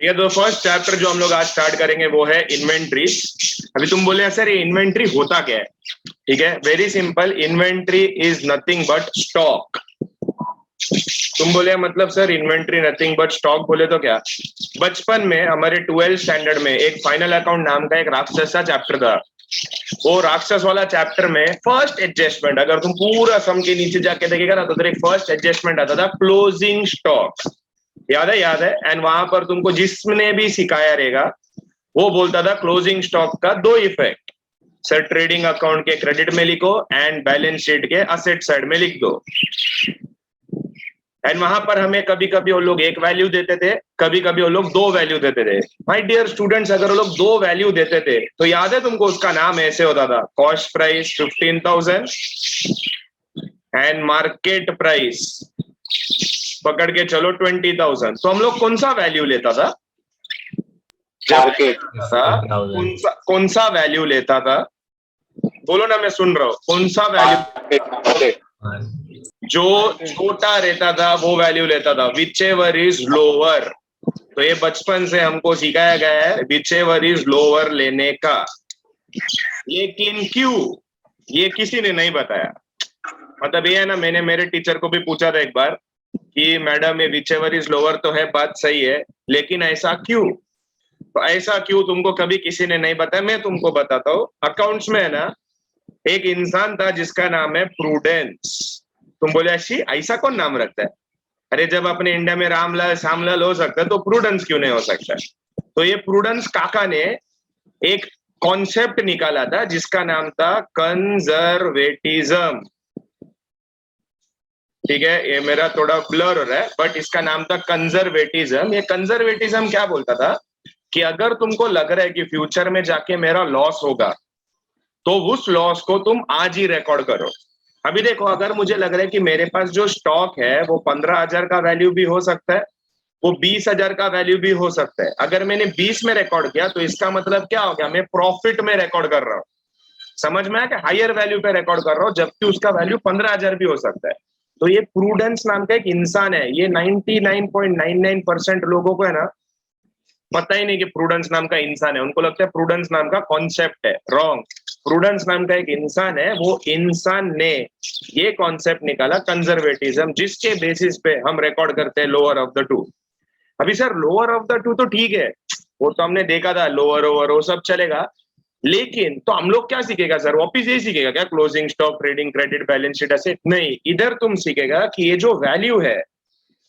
ये तो first chapter जो हम लोग आज स्टार्ट करेंगे वो है इन्वेंट्री। अभी तुम बोले सर ये इन्वेंट्री होता क्या है? ठीक है, very simple, inventory is nothing but stock. तुम बोले मतलब sir inventory nothing but stock, बोले तो क्या? बचपन में हमारे 12th स्टैंडर्ड में एक फाइनल अकाउंट नाम का एक राक्षस का चैप्टर था। वो राक्षस वाला चैप्टर में फर्स्ट एडजस्टमेंट, अगर तुम पूरा सम के नीचे जाके देखेगा ना तो एक फर्स्ट एडजस्टमेंट आता था क्लोजिंग स्टॉक। याद है? याद है। एंड वहां पर तुमको जिसने भी सिखाया रहेगा वो बोलता था क्लोजिंग स्टॉक का दो इफेक्ट, सर ट्रेडिंग अकाउंट के क्रेडिट में लिखो एंड बैलेंस शीट के असेट साइड में लिख दो। एंड वहां पर हमें कभी कभी वो लोग एक वैल्यू देते थे, कभी कभी वो लोग दो वैल्यू देते थे। माय डियर स्टूडेंट्स, अगर वो लोग दो वैल्यू देते थे तो याद है तुमको उसका नाम ऐसे होता था, cost price 15,000 and market price पकड़ के चलो 20,000। तो हम लोग कौन सा वैल्यू लेता था? कौन सा वैल्यू लेता था? बोलो ना, मैं सुन रहा हूँ। कौन सा वैल्यू? जो छोटा रहता था वो वैल्यू लेता था, विच एवर इज लोअर। तो ये बचपन से हमको सिखाया गया है विच एवर इज लोअर लेने का। लेकिन क्यों, ये किसी ने नहीं बताया। मतलब ये है ना, मैंने मेरे टीचर को भी पूछा था एक बार कि मैडम ये विच एवर इज लोअर तो है, बात सही है, लेकिन ऐसा क्यों? तो ऐसा क्यों तुमको कभी किसी ने नहीं बताया, मैं तुमको बताता हूँ। अकाउंट्स में है ना, एक इंसान था जिसका नाम है प्रूडेंस। तुम बोले अच्छी ऐसा कौन नाम रखता है? अरे जब अपने इंडिया में रामलाल श्यामलाल हो सकता है तो प्रूडेंस क्यों नहीं हो सकता? तो ये प्रूडेंस काका ने एक कॉन्सेप्ट निकाला था जिसका नाम था कंजर्वेटिज्म। ठीक है, ये मेरा थोड़ा ब्लर हो रहा है बट इसका नाम था कंजर्वेटिज्म। ये कंजर्वेटिज्म क्या बोलता था कि अगर तुमको लग रहा है कि फ्यूचर में जाके मेरा लॉस होगा तो उस लॉस को तुम आज ही रिकॉर्ड करो। अभी देखो, अगर मुझे लग रहा है कि मेरे पास जो स्टॉक है वो 15,000 का वैल्यू भी हो सकता है, वो 20,000 का वैल्यू भी हो सकता है। अगर मैंने 20 में रिकॉर्ड किया तो इसका मतलब क्या हो गया, मैं प्रॉफिट में रिकॉर्ड कर रहा हूँ। समझ में आया कि हायर वैल्यू पे रिकॉर्ड कर रहा हूँ, जबकि उसका वैल्यू 15,000 भी हो सकता है। तो ये प्रूडेंस नाम का एक इंसान है। ये 99.99% लोगों को है ना पता ही नहीं कि प्रूडेंस नाम का इंसान है। उनको लगता है प्रूडेंस नाम का कॉन्सेप्ट है, रॉन्ग। प्रूडेंस नाम का एक इंसान है, वो इंसान ने ये कॉन्सेप्ट निकाला कंजर्वेटिज्म, जिसके बेसिस पे हम रिकॉर्ड करते हैं लोअर ऑफ द टू। अभी sir lower of the two तो ठीक है, वो तो हमने देखा था, लोअर ओवर वो सब चलेगा, लेकिन तो हम लोग क्या सीखेगा सर? वापिस यही सीखेगा क्या, closing stock, trading, credit, balance sheet ऐसे? नहीं, इधर तुम सीखेगा कि ये जो वैल्यू है,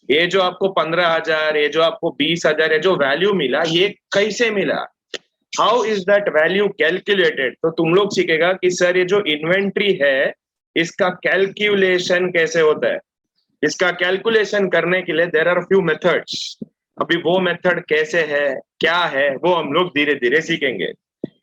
ये जो आपको 15,000, ये जो आपको 20,000, ये जो वैल्यू मिला, ये कैसे मिला, how is that value calculated. तो तुम लोग सीखेगा कि सर ये जो इन्वेंट्री है इसका कैलकुलेशन कैसे होता है। इसका कैलकुलेशन करने के लिए देयर आर फ्यू मेथड्स। अभी वो मेथड कैसे है, क्या है, वो हम लोग धीरे धीरे सीखेंगे।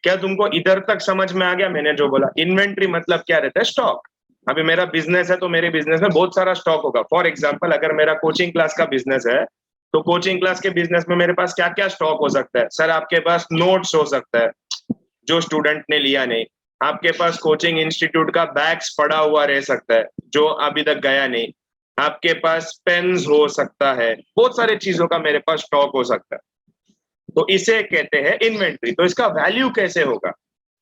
क्या तुमको इधर तक समझ में आ गया? मैंने जो बोला इन्वेंट्री मतलब क्या रहता है, स्टॉक। अभी मेरा बिजनेस है तो मेरे बिजनेस में बहुत सारा स्टॉक होगा। फॉर एग्जांपल, अगर मेरा कोचिंग क्लास का बिजनेस है तो कोचिंग क्लास के बिजनेस में मेरे पास क्या क्या स्टॉक हो सकता है? सर आपके पास नोट्स हो सकता है जो स्टूडेंट ने लिया नहीं, आपके पास कोचिंग इंस्टीट्यूट का बैग्स पड़ा हुआ रह सकता है जो अभी तक गया नहीं, आपके पास पेन्स हो सकता है, बहुत सारे चीजों का मेरे पास स्टॉक हो सकता है। तो इसे कहते हैं इन्वेंट्री। तो इसका वैल्यू कैसे होगा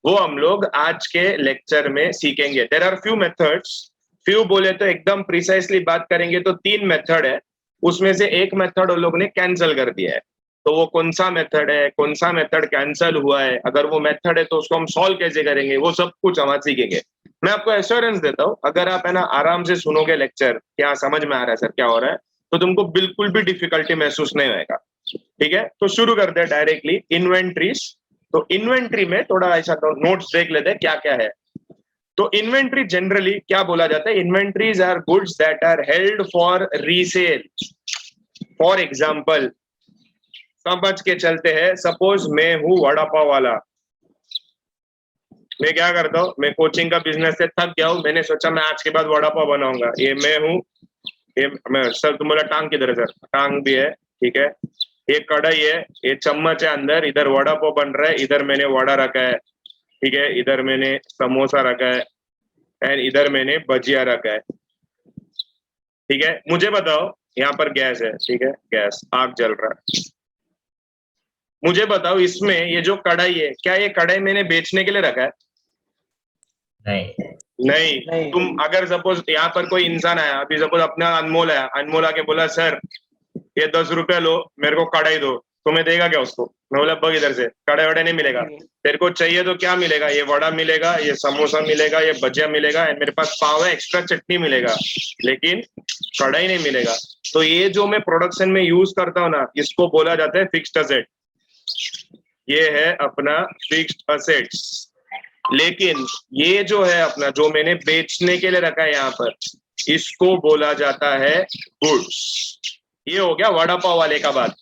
वो हम लोग आज के लेक्चर में सीखेंगे। There are few methods. Few बोले तो एकदम प्रिसाइसली बात करेंगे तो 3 मेथड है, उसमें से एक मेथड उन लोग ने कैंसिल कर दिया है। तो वो कौन सा मेथड है, कौन सा मेथड कैंसिल हुआ है, अगर वो मेथड है तो उसको हम सॉल्व कैसे करेंगे, वो सब कुछ हम आज सीखेंगे। मैं आपको एश्योरेंस देता हूँ, अगर आप है ना आराम से सुनोगे लेक्चर, क्या समझ में आ रहा है सर क्या हो रहा है, तो तुमको बिल्कुल भी डिफिकल्टी महसूस नहीं होगा। ठीक है, तो शुरू करते हैं डायरेक्टली इन्वेंट्रीज। तो इन्वेंट्री में थोड़ा ऐसा तो नोट्स देख लेते हैं क्या क्या है। तो इन्वेंट्री जनरली क्या बोला जाता है, inventories are goods that are held for resale. For example समझ के चलते हैं, सपोज मैं हूं वड़ा पाव वाला। मैं क्या करता हूँ, मैं कोचिंग का बिजनेस से थक गया हूँ, मैंने सोचा मैं आज के बाद वड़ा पाव बनाऊंगा। ये मैं हूँ, ये मैं सर, तुम बोला टांग किधर है? सर टांग भी है, ठीक है। ये कढ़ाई है, ये चम्मच है, अंदर इधर वड़ा पाव बन रहा है, इधर मैंने वड़ा रखा है, ठीक है, इधर मैंने समोसा रखा है एंड इधर मैंने भजिया रखा है। ठीक है, मुझे बताओ, यहाँ पर गैस है, ठीक है, गैस आग जल रहा है, मुझे बताओ इसमें ये जो कढ़ाई है, क्या ये कढ़ाई मैंने बेचने के लिए रखा है? नहीं। नहीं। तुम अगर सपोज यहाँ पर कोई इंसान आया, अभी सपोज अपना अनमोल आया, अनमोल आके बोला सर ये 10 रुपया लो, मेरे को कढ़ाई दो, तुम्हें देगा क्या उसको? मैं बोला बग इधर से, कढ़ाई वढ़ाई नहीं मिलेगा। तेरे को चाहिए तो क्या मिलेगा? ये वड़ा मिलेगा, ये समोसा मिलेगा, ये भजिया मिलेगा, एंड मेरे पास पाव है, एक्स्ट्रा चटनी मिलेगा, लेकिन कढ़ाई नहीं मिलेगा। तो ये जो मैं प्रोडक्शन में यूज करता हूँ ना, इसको बोला जाता है फिक्स्ड असेट। ये है अपना फिक्स्ड असेट्स। लेकिन ये जो है अपना, जो मैंने बेचने के लिए रखा है यहाँ पर, इसको बोला जाता है गुड्स। ये हो गया वड़ा पाव वाले का बात,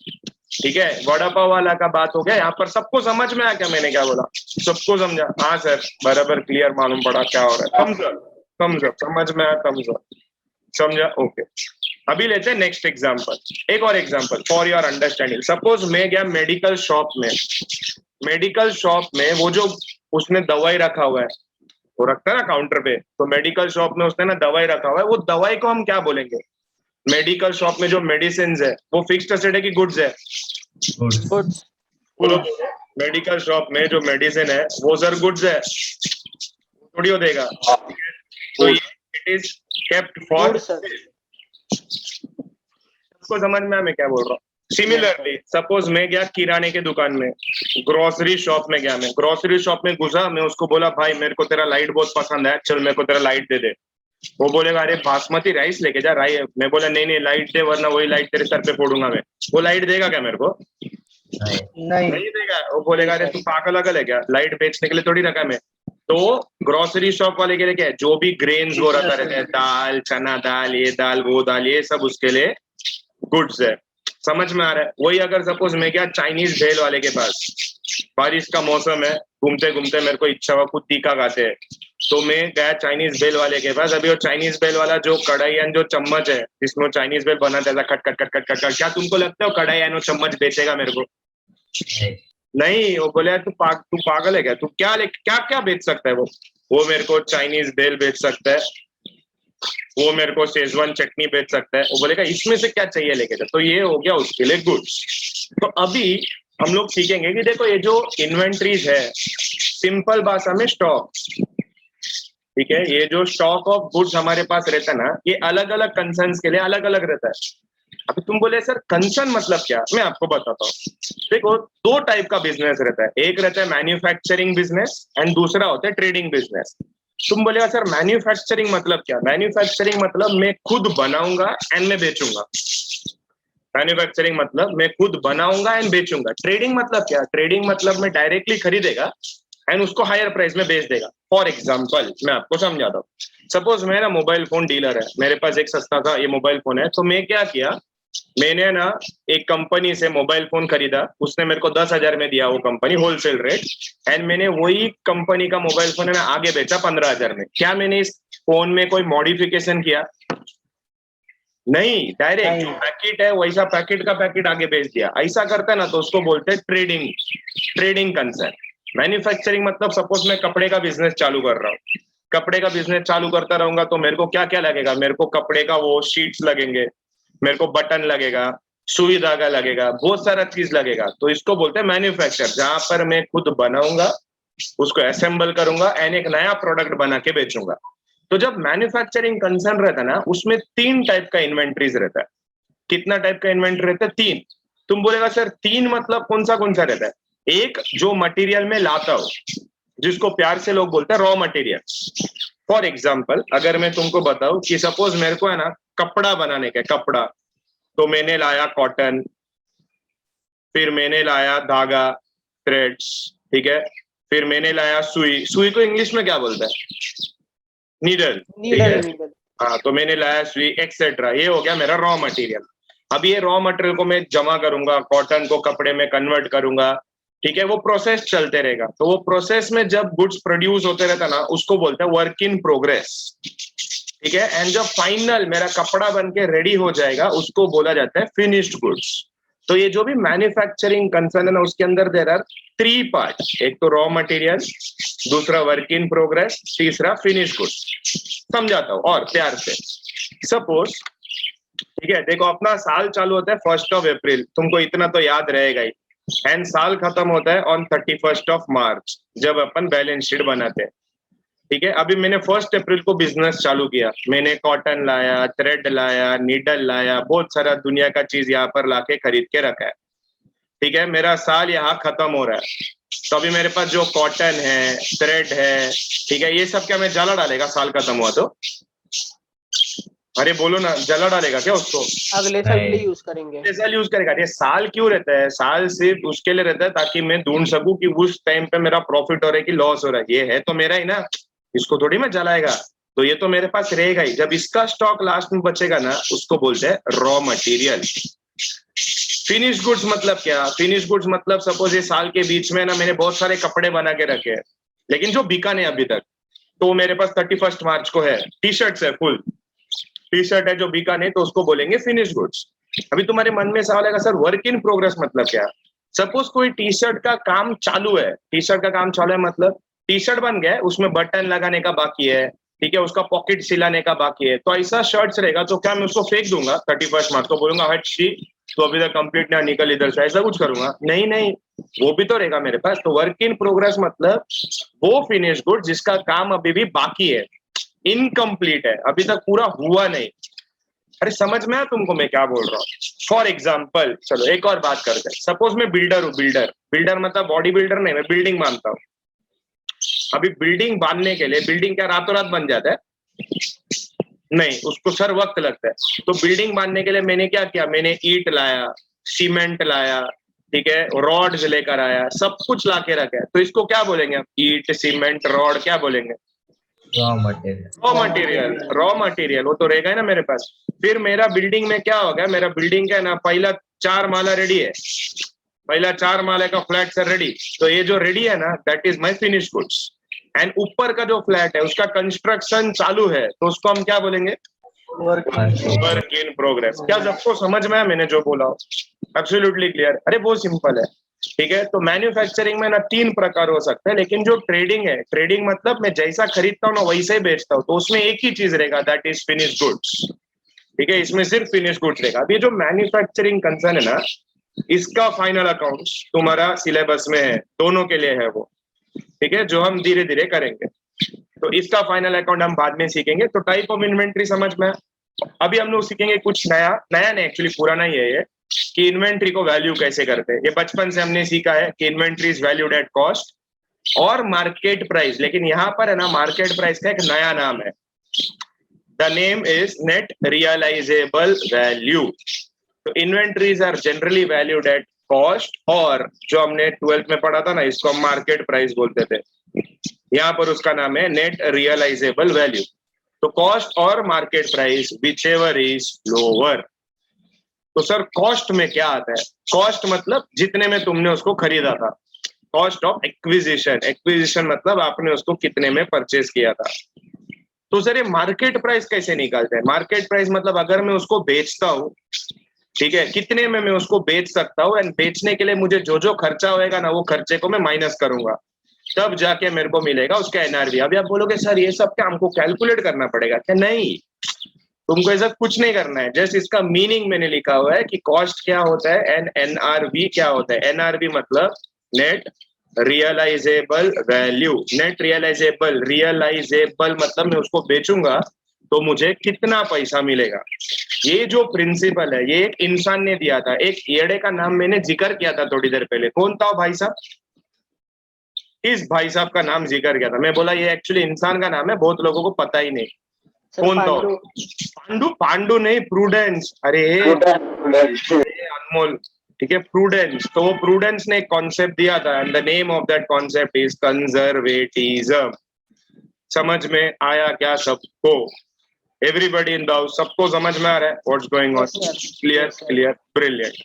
ठीक है? वड़ा पाव वाला का बात हो गया। यहाँ पर सबको समझ में आया क्या मैंने क्या बोला? सबको समझा? हाँ सर, बराबर क्लियर मालूम पड़ा क्या हो रहा है। समझो, समझ में आया? समझा? ओके। अभी लेते हैं नेक्स्ट एग्जांपल, एक और example for your understanding. Suppose मैं गया मेडिकल शॉप में, वो जो उसने दवाई रखा हुआ है, वो रखता है ना काउंटर पे, तो मेडिकल शॉप में उसने ना दवाई रखा हुआ है, वो दवाई को हम क्या बोलेंगे? मेडिकल शॉप में जो मेडिसिन है वो फिक्स्ड असेट है कि गुड्स है? गुड्स। बोलो। मेडिकल शॉप में जो मेडिसिन है वो सर गुड्स है, थोड़ी हो देगा। तो ये इट इज केप्ट फॉर, उसको समझ में मैं क्या बोल रहा हूँ? सिमिलरली सपोज मैं गया किराने के दुकान में, ग्रोसरी शॉप में गया, मैं ग्रोसरी शॉप में घुसा, मैं उसको बोला भाई मेरे को तेरा लाइट बहुत पसंद है, चल मेरे को तेरा लाइट दे दे। वो बोलेगा अरे बासमती राइस लेके जा, मैं बोला नहीं लाइट दे, वरना वही लाइट तेरे सर पे फोड़ूंगा मैं। वो लाइट देगा क्या मेरे को? नहीं देगा। वो बोलेगा अरे तू पागल अगल है क्या, लाइट बेचने के लिए थोड़ी रखा मैं। तो ग्रोसरी शॉप वाले के लिए क्या है, जो भी ग्रेन्स वो रखा रहता है, दाल, चना दाल, ये दाल, वो दाल, ये सब उसके लिए गुड्स है। समझ में आ रहा है? वही अगर सपोज मैं क्या चाइनीज भेल वाले के पास, बारिश का मौसम है, घूमते घूमते मेरे को इच्छा हुआ कुछ तीखा खाते हैं, तो मैं गया चाइनीज भेल वाले के पास। अभी वो चाइनीज भेल वाला जो कढ़ाई एंड जो चम्मच है जिसमें चाइनीज भेल बनाता है खट खट खट खट खट खट, क्या तुमको लगता है वो कढ़ाई एंड वो चम्मच बेचेगा मेरे को? नहीं। वो बोले तू पागल है क्या, तू क्या क्या बेच सकता है? वो मेरे को चाइनीज भेल बेच सकता है, वो मेरे को शेजवान चटनी बेच सकता है। वो बोलेगा इसमें से क्या चाहिए लेके जा। तो ये हो गया उसके लिए गुड्स। तो अभी हम लोग सीखेंगे कि देखो ये जो इन्वेंट्रीज है, सिंपल भाषा में स्टॉक, ठीक है? ये जो स्टॉक ऑफ गुड्स हमारे पास रहता है ना, ये अलग अलग कंसर्न्स के लिए अलग अलग रहता है। अभी तुम बोले सर कंसर्न मतलब क्या, मैं आपको बताता हूँ। देखो दो टाइप का बिजनेस रहता है, एक रहता है मैन्युफैक्चरिंग बिजनेस एंड दूसरा होता है ट्रेडिंग बिजनेस। तुम बोलेगा सर मैन्युफैक्चरिंग मतलब क्या? मैन्युफैक्चरिंग मतलब मैं खुद बनाऊंगा एंड मैं बेचूंगा। मैन्युफैक्चरिंग मतलब मैं खुद बनाऊंगा एंड बेचूंगा। ट्रेडिंग मतलब क्या? ट्रेडिंग मतलब मैं डायरेक्टली खरीदेगा एंड उसको हायर प्राइस में बेच देगा। फॉर एग्जाम्पल मैं आपको समझाता हूँ। सपोज मेरा मोबाइल फोन डीलर है, मेरे पास एक सस्ता का ये मोबाइल फोन है, तो मैं क्या किया, मैंने ना एक कंपनी से मोबाइल फोन खरीदा, उसने मेरे को 10,000 में दिया वो कंपनी, होलसेल रेट, एंड मैंने वही कंपनी का मोबाइल फोन है ना आगे बेचा 15,000 में। क्या मैंने इस फोन में कोई मॉडिफिकेशन किया? नहीं, डायरेक्ट जो पैकेट है वैसा पैकेट का पैकेट आगे बेच दिया। ऐसा करता है ना तो उसको बोलते हैं ट्रेडिंग कंसर्न। मैन्युफैक्चरिंग मतलब सपोज मैं कपड़े का बिजनेस चालू कर रहा हूँ, कपड़े का बिजनेस चालू करता रहूंगा तो मेरे को क्या क्या लगेगा, मेरे को कपड़े का वो शीट्स लगेंगे, मेरे को बटन लगेगा, सुई धागा लगेगा, बहुत सारा चीज लगेगा। तो इसको बोलते हैं मैन्युफैक्चर, जहां पर मैं खुद बनाऊंगा, उसको असेंबल करूंगा एंड एक नया प्रोडक्ट बना के बेचूंगा। तो जब मैन्युफैक्चरिंग कंसर्न रहता है ना, उसमें 3 टाइप का इन्वेंट्रीज रहता है। कितना टाइप का इन्वेंट्री रहता है? 3। तुम बोलेगा सर 3 मतलब कौन सा रहता है? एक जो मटेरियल में लाता हो, जिसको प्यार से लोग बोलते हैं रॉ मटेरियल। फॉर एग्जाम्पल अगर मैं तुमको बताऊं कि सपोज मेरे को है ना कपड़ा बनाने का कपड़ा, तो मैंने लाया कॉटन, फिर मैंने लाया धागा, थ्रेड्स, ठीक है, फिर मैंने लाया सुई को इंग्लिश में क्या बोलते हैं? नीडल, ठीक है? हाँ, तो मैंने लाया सुई एक्सेट्रा। ये हो गया मेरा रॉ मटेरियल। अब ये रॉ मटेरियल को मैं जमा करूंगा, कॉटन को कपड़े में कन्वर्ट करूंगा, ठीक है? वो प्रोसेस चलते रहेगा। तो वो प्रोसेस में जब गुड्स प्रोड्यूस होते रहता ना, उसको बोलते हैं वर्क इन प्रोग्रेस, ठीक है? एंड जब फाइनल मेरा कपड़ा बन के रेडी हो जाएगा, उसको बोला जाता है फिनिश्ड गुड्स। तो ये जो भी मैन्युफैक्चरिंग कंसर्न है ना, उसके अंदर देयर आर 3 पार्ट, एक तो रॉ मटेरियल, दूसरा वर्क इन प्रोग्रेस, तीसरा फिनिश गुड्स। समझाता हूं और प्यार से। सपोज, ठीक है, देखो अपना साल चालू होता है 1 अप्रैल, तुमको इतना तो याद रहेगा ही। एंड साल खत्म होता है ऑन 31st ऑफ मार्च, जब अपन बैलेंस शीट बनाते हैं। ठीक है, अभी मैंने 1 अप्रैल को बिजनेस चालू किया, मैंने कॉटन लाया, थ्रेड लाया, नीडल लाया, बहुत सारा दुनिया का चीज यहाँ पर लाके खरीद के रखा है। ठीक है, मेरा साल यहाँ खत्म हो रहा है, तो अभी मेरे पास जो कॉटन है, थ्रेड है, ठीक है, ये सब क्या मैं जला डालेगा साल खत्म हुआ तो? अरे बोलो ना, जला डालेगा क्या उसको? अगले साल के लिए नहीं। यूज करेंगे। अगले साल यूज करेगा। ये साल क्यों रहता है? साल सिर्फ उसके लिए रहता है ताकि मैं ढूंढ सकूं कि उस टाइम पे मेरा प्रॉफिट हो रहा है कि लॉस हो रहा है। ये है तो मेरा ही ना, इसको थोड़ी मैं जलाएगा, तो ये तो मेरे पास रहेगा ही। जब इसका स्टॉक लास्ट में बचेगा ना, उसको बोलते हैं रॉ मटेरियल। फिनिश गुड्स मतलब क्या? फिनिश गुड्स मतलब सपोज ये साल के बीच में ना मैंने बहुत सारे कपड़े बना के रखे हैं, लेकिन जो बिका नहीं अभी तक, तो मेरे पास 31 मार्च को है, टी शर्ट्स है, फुल टी शर्ट है जो बिका नहीं, तो उसको बोलेंगे फिनिश गुड्स। अभी तुम्हारे मन में सवाल आएगा, सर वर्क इन प्रोग्रेस मतलब क्या? सपोज कोई टी शर्ट का काम चालू है, टी शर्ट का काम चालू है मतलब टी शर्ट बन गया है, उसमें बटन लगाने का बाकी है, ठीक है, उसका पॉकेट सिलाने का बाकी है, तो ऐसा शर्ट्स रहेगा, तो क्या मैं उसको फेंक दूंगा 31 मार्च को, बोलूंगा हट शी तो अभी तक कंप्लीट ना, निकल इधर से, ऐसा कुछ करूंगा? नहीं नहीं, वो भी तो रहेगा मेरे पास। तो वर्क इन प्रोग्रेस मतलब वो फिनिश गुड जिसका काम अभी भी बाकी है, इनकम्प्लीट है, अभी तक पूरा हुआ नहीं। अरे समझ में आया तुमको मैं क्या बोल रहा हूँ? फॉर एग्जाम्पल, चलो एक और बात करते हैं। सपोज मैं बिल्डर हूँ, बिल्डर बिल्डर मतलब बॉडी बिल्डर नहीं, मैं बिल्डिंग बांधता हूँ। अभी बिल्डिंग बांधने के लिए, बिल्डिंग क्या रातों रात बन जाता है? नहीं, उसको सर वक्त लगता है। तो बिल्डिंग बांधने के लिए मैंने क्या किया? मैंने ईंट लाया, सीमेंट लाया, ठीक है, रॉड्स लेकर आया, सब कुछ ला के रखा है, तो इसको क्या बोलेंगे? ईंट, सीमेंट, रॉड क्या बोलेंगे? Raw material. Raw material. Raw material वो तो रहेगा ही ना मेरे पास। फिर मेरा बिल्डिंग में क्या होगा? मेरा बिल्डिंग का ना पहला 4 माला रेडी है, पहला 4 माले का फ्लैट सर रेडी, तो ये जो रेडी है ना, that is my finish goods. And ऊपर का जो फ्लैट है उसका कंस्ट्रक्शन चालू है, तो उसको हम क्या बोलेंगे? Work in progress. क्या सबको समझ में आया मैंने जो बोला? Absolutely clear. अरे बहुत सिंपल है। ठीक है, तो मैन्युफैक्चरिंग में ना 3 प्रकार हो सकते हैं, लेकिन जो ट्रेडिंग है, ट्रेडिंग मतलब मैं जैसा खरीदता हूँ ना वैसे ही बेचता हूँ, तो उसमें एक ही चीज रहेगा, दैट इज फिनिश गुड्स। ठीक है, इसमें सिर्फ फिनिश गुड्स रहेगा। अभी जो मैन्युफैक्चरिंग कंसर्न है ना, इसका फाइनल अकाउंट तुम्हारा सिलेबस में है, दोनों के लिए है वो, ठीक है, जो हम धीरे धीरे करेंगे। तो इसका फाइनल अकाउंट हम बाद में सीखेंगे। तो टाइप ऑफ इन्वेंट्री समझ में। अभी हम लोग सीखेंगे कुछ नया, नया नहीं एक्चुअली पुराना ही है ये, कि इन्वेंट्री को वैल्यू कैसे करते हैं। ये बचपन से हमने सीखा है कि inventory is valued at cost और मार्केट प्राइस, लेकिन यहाँ पर है ना मार्केट प्राइस का एक नया नाम है, the name is net realisable value. तो inventories are generally valued at cost, और जो हमने 12th में पढ़ा था ना, इसको हम मार्केट प्राइस बोलते थे, यहाँ पर उसका नाम है नेट रियलाइजेबल वैल्यू। तो कॉस्ट और market price which ever is lower. तो सर कॉस्ट में क्या आता है? कॉस्ट मतलब जितने में तुमने उसको खरीदा था, कॉस्ट ऑफ एक्विजिशन। एक्विजिशन मतलब आपने उसको कितने में परचेज किया था। तो सर ये मार्केट प्राइस कैसे निकालते हैं? मार्केट प्राइस मतलब अगर मैं उसको बेचता हूँ, ठीक है, कितने में मैं उसको बेच सकता हूँ, एंड बेचने के लिए मुझे जो जो खर्चा होएगा ना, वो खर्चे को मैं माइनस करूंगा, तब जाके मेरे को मिलेगा उसका एनआरवी। अभी आप बोलोगे सर ये सब क्या हमको कैलकुलेट करना पड़ेगा क्या? नहीं, तुमको ऐसा कुछ नहीं करना है। जस्ट इसका मीनिंग मैंने लिखा हुआ है कि कॉस्ट क्या होता है एंड एनआरवी क्या होता है। एनआरवी मतलब net realisable value. Net realizable, realizable मतलब मैं उसको बेचूंगा तो मुझे कितना पैसा मिलेगा। ये जो प्रिंसिपल है, ये एक इंसान ने दिया था, एक येड़े का नाम मैंने जिक्र किया था थोड़ी देर पहले। कौन था भाई साहब? इस भाई साहब का नाम जिक्र किया था। मैं बोला ये एक्चुअली इंसान का नाम है, बहुत लोगों को पता ही नहीं। कौन था? पांडु। पांडु नहीं, प्रूडेंस। अरे अनमोल, ठीक है, प्रूडेंस। तो वो प्रूडेंस ने एक कॉन्सेप्ट दिया था, and the name of that concept is conservatism. समझ में आया क्या सबको? एवरीबडी इन द हाउस, सबको समझ में आ रहा है what's going on? Clear clear, brilliant.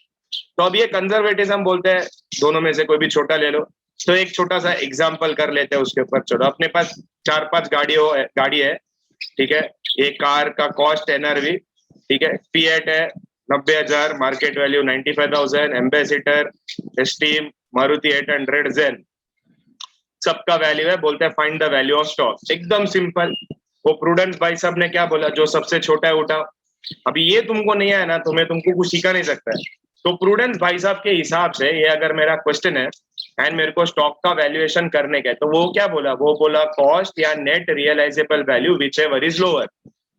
तो अब ये कंजर्वेटिज्म बोलते हैं, दोनों में से कोई भी छोटा ले लो। तो एक छोटा सा एग्जांपल कर लेते हैं उसके ऊपर। चलो, अपने पास 4-5 गाड़ी है, ठीक है, एक कार का कॉस्ट एनआरवी, ठीक है, फिएट है 90,000, market value 95,000, ambassador, steam, Maruti 800 जेन, सबका वैल्यू है। बोलते हैं find the value of stock. एकदम सिंपल। वो प्रूडेंस भाई साहब ने क्या बोला? जो सबसे छोटा है उठाओ। अभी ये तुमको नहीं आया ना, तो मैं तुमको कुछ सिखा नहीं सकता है। तो प्रूडेंस भाई साहब के हिसाब से ये अगर मेरा क्वेश्चन है एंड मेरे को स्टॉक का वैल्यूएशन करने का है, तो वो क्या बोला, वो बोला कॉस्ट या net realisable value whichever is lower.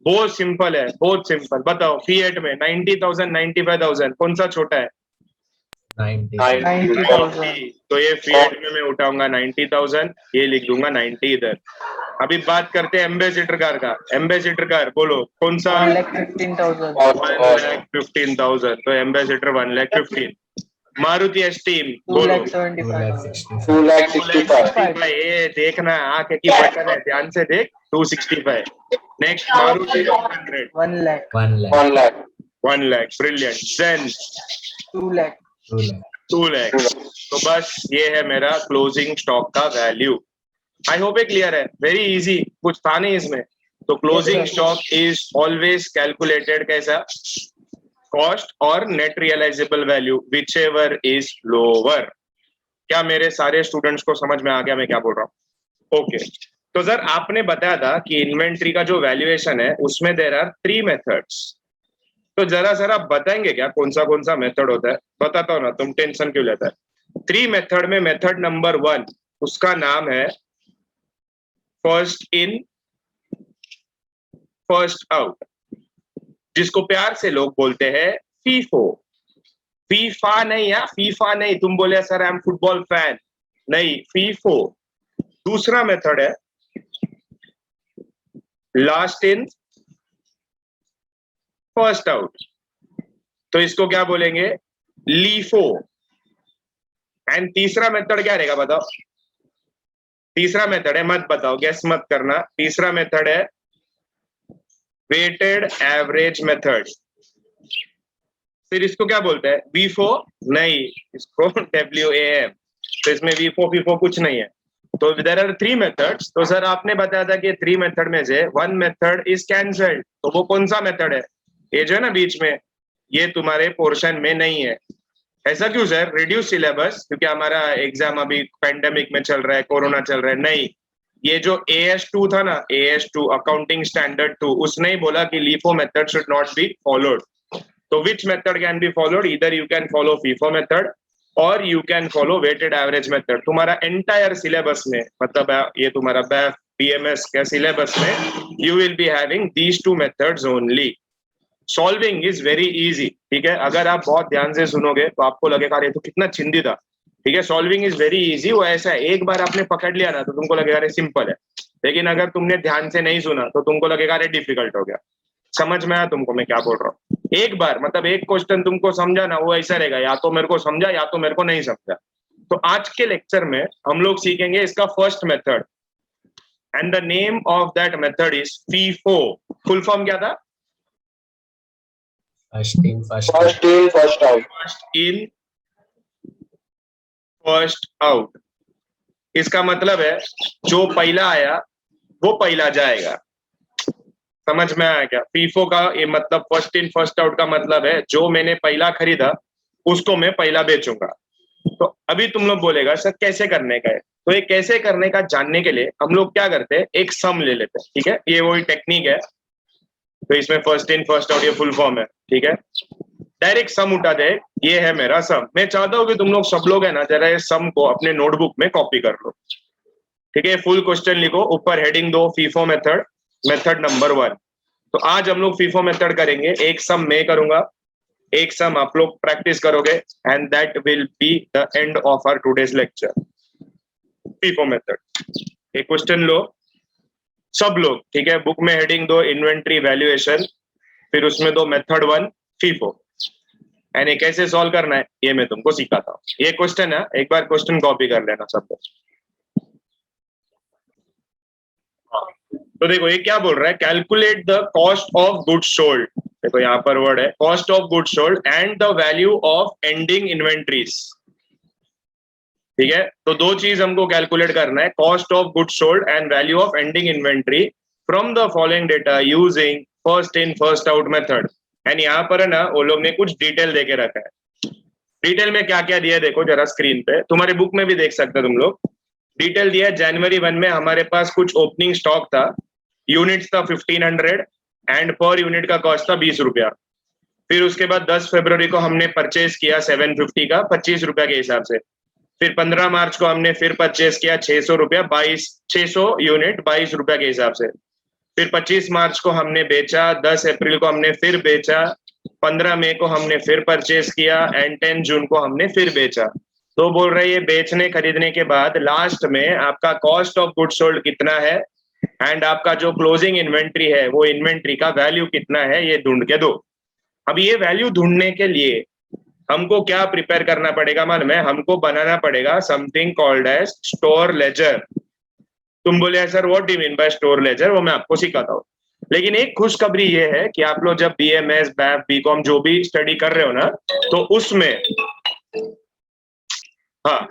बहुत सिंपल है, बहुत सिंपल। बताओ फिएट में 90,000 95,000 कौन सा छोटा है? 90. 90,000. तो ये फिएट में मैं उठाऊंगा 90,000, ये लिख दूंगा 90 इधर। अभी बात करते हैं एम्बेसिडर कार का। एम्बेसिडर कार बोलो कौन सा? 1,15,000. 1,15,000, तो एम्बेसिडर 1,15,000। मारुति एस्टीम बोलो 2,75,000. 2,65,000। ये देखना आंख की बटन है, ध्यान से देख। 265। Next Maruti 100 1 lakh. 1 lakh. 1 lakh. Brilliant. Then 2 lakh. 2 lakh. 2 lakh. तो बस ये है मेरा क्लोजिंग स्टॉक का वैल्यू। आई होप ये क्लियर है, वेरी इजी, कुछ था नहीं इसमें। तो closing stock is always calculated कैसा? कॉस्ट और net realisable value whichever is lower. क्या मेरे सारे स्टूडेंट्स को समझ में आ गया मैं क्या बोल रहा हूँ? ओके। तो सर आपने बताया था कि इन्वेंट्री का जो वैल्यूएशन है उसमें देयर आर 3 मेथड्स। तो जरा सर आप बताएंगे क्या कौन सा मेथड होता है? बताता हूँ ना, तुम टेंशन क्यों लेता है। 3 मेथड में मेथड नंबर 1 उसका नाम है फर्स्ट इन फर्स्ट आउट, जिसको प्यार से लोग बोलते हैं फीफो। फीफा नहीं है, फीफा नहीं। तुम बोले sir I am football fan, नहीं, फीफो। दूसरा मेथड है लास्ट इन फर्स्ट आउट, तो इसको क्या बोलेंगे? लीफो। एंड तीसरा मेथड क्या रहेगा बताओ? तीसरा मेथड है, मत बताओ, गेस मत करना। तीसरा मेथड है वेटेड एवरेज मेथड। फिर इसको क्या बोलते हैं? वीफो नहीं, इसको WAM। तो इसमें वीफो फीफो कुछ नहीं है। तो देयर आर 3 मेथड्स। तो सर आपने बताया था कि 3 मेथड में से 1 मेथड इज कैंसल्ड, तो वो कौन सा मेथड है? ये जो है ना बीच में, ये तुम्हारे पोर्शन में नहीं है। ऐसा क्यों सर? रिड्यूस सिलेबस, क्योंकि हमारा एग्जाम अभी पेंडेमिक में चल रहा है, कोरोना चल रहा है? नहीं, ये जो AS2 था ना, AS2 अकाउंटिंग स्टैंडर्ड 2, उसने ही बोला कि LIFO method should not be followed. तो which method can be followed? इधर you can follow FIFO method और you can follow weighted average method. तुम्हारा एंटायर सिलेबस में, मतलब ये तुम्हारा BAF BMS के सिलेबस में you will be having these 2 methods only. Solving is very easy, ठीक है? अगर आप बहुत ध्यान से सुनोगे तो आपको लगेगा अरे तो कितना चिंदी था, ठीक है? Solving is very easy. वो ऐसा है, एक बार आपने पकड़ लिया ना तो तुमको लगेगा अरे सिंपल है, लेकिन अगर तुमने ध्यान से नहीं सुना तो तुमको लगेगा अरे डिफिकल्ट हो गया। समझ में आया तुमको मैं क्या बोल रहा हूँ? एक बार, मतलब एक क्वेश्चन तुमको समझा ना, वो ऐसा रहेगा, या तो मेरे को समझा या तो मेरे को नहीं समझा। तो आज के लेक्चर में हम लोग सीखेंगे इसका first method, and the name of that method is FIFO. Full form क्या था? First in, first out. First in, first out. First in first out. इसका मतलब है जो पहला आया वो पहला जाएगा। समझ में आया क्या? फीफो का ये मतलब फर्स्ट इन फर्स्ट आउट का मतलब है जो मैंने पहला खरीदा उसको मैं पहला बेचूंगा। तो अभी तुम लोग बोलेगा सर कैसे करने का है? तो ये कैसे करने का जानने के लिए हम लोग क्या करते हैं, एक सम ले लेते हैं, ठीक है? ये वही टेक्निक है। तो इसमें फर्स्ट इन फर्स्ट आउट ये फुल फॉर्म है, ठीक है? डायरेक्ट सम उठा दे, ये है मेरा सम। मैं चाहता हूँ कि तुम लोग सब लोग है ना जरा ये सम को अपने नोटबुक में कॉपी कर लो, ठीक है? फुल क्वेश्चन लिखो, ऊपर हेडिंग दो फीफो मेथड, मेथड नंबर 1। तो आज हम लोग फीफो मेथड करेंगे। एक सम मैं करूंगा, एक सम आप लोग प्रैक्टिस करोगे, and that will be the end of our today's lecture. FIFO method एक क्वेश्चन लो सब लोग, ठीक है? बुक में हेडिंग दो इन्वेंट्री वैल्यूएशन, फिर उसमें दो मेथड 1 फीफो, एंड ये कैसे सॉल्व करना है ये मैं तुमको सिखाता हूँ। ये क्वेश्चन है, एक बार क्वेश्चन कॉपी कर लेना सब लोग। तो देखो ये क्या बोल रहा है, calculate the cost of goods sold. देखो यहाँ पर वर्ड है cost of goods sold and the value of ending inventories, ठीक है? तो दो चीज हमको कैलकुलेट करना है, cost of goods sold and value of ending inventory from the following data using first in first out method. And यहाँ पर है ना वो लोग ने कुछ डिटेल देके रखा है। डिटेल में क्या क्या दिया है देखो जरा स्क्रीन पे, तुम्हारे बुक में भी देख सकते हो तुम लोग। डिटेल दिया है जनवरी 1 में हमारे पास कुछ ओपनिंग स्टॉक था, यूनिट्स था 1500 एंड पर यूनिट का कॉस्ट था 20 रुपया। फिर उसके बाद 10 फरवरी को हमने परचेज किया 750 का 25 रुपया के हिसाब से। फिर 15 मार्च को हमने फिर परचेज किया 600 रुपया 600 यूनिट 22 रुपया के हिसाब से। फिर 25 मार्च को हमने बेचा, 10 अप्रैल को हमने फिर बेचा, 15 मई को हमने फिर परचेज किया एंड 10 जून को हमने फिर बेचा। तो बोल रहे ये बेचने खरीदने के बाद लास्ट में आपका कॉस्ट ऑफ गुड सोल्ड कितना है एंड आपका जो क्लोजिंग इन्वेंट्री है वो इन्वेंट्री का वैल्यू कितना है ये ढूंढ के दो। अब ये वैल्यू ढूंढने के लिए हमको क्या प्रिपेयर करना पड़ेगा मालूम है? हमको बनाना पड़ेगा something called as store ledger. तुम बोले sir what do you mean by store ledger? वो मैं आपको सिखाता हूँ। लेकिन एक खुशखबरी ये है कि आप लोग जब BMS, BAP, BCom जो भी स्टडी कर रहे हो ना, तो उसमें हाँ,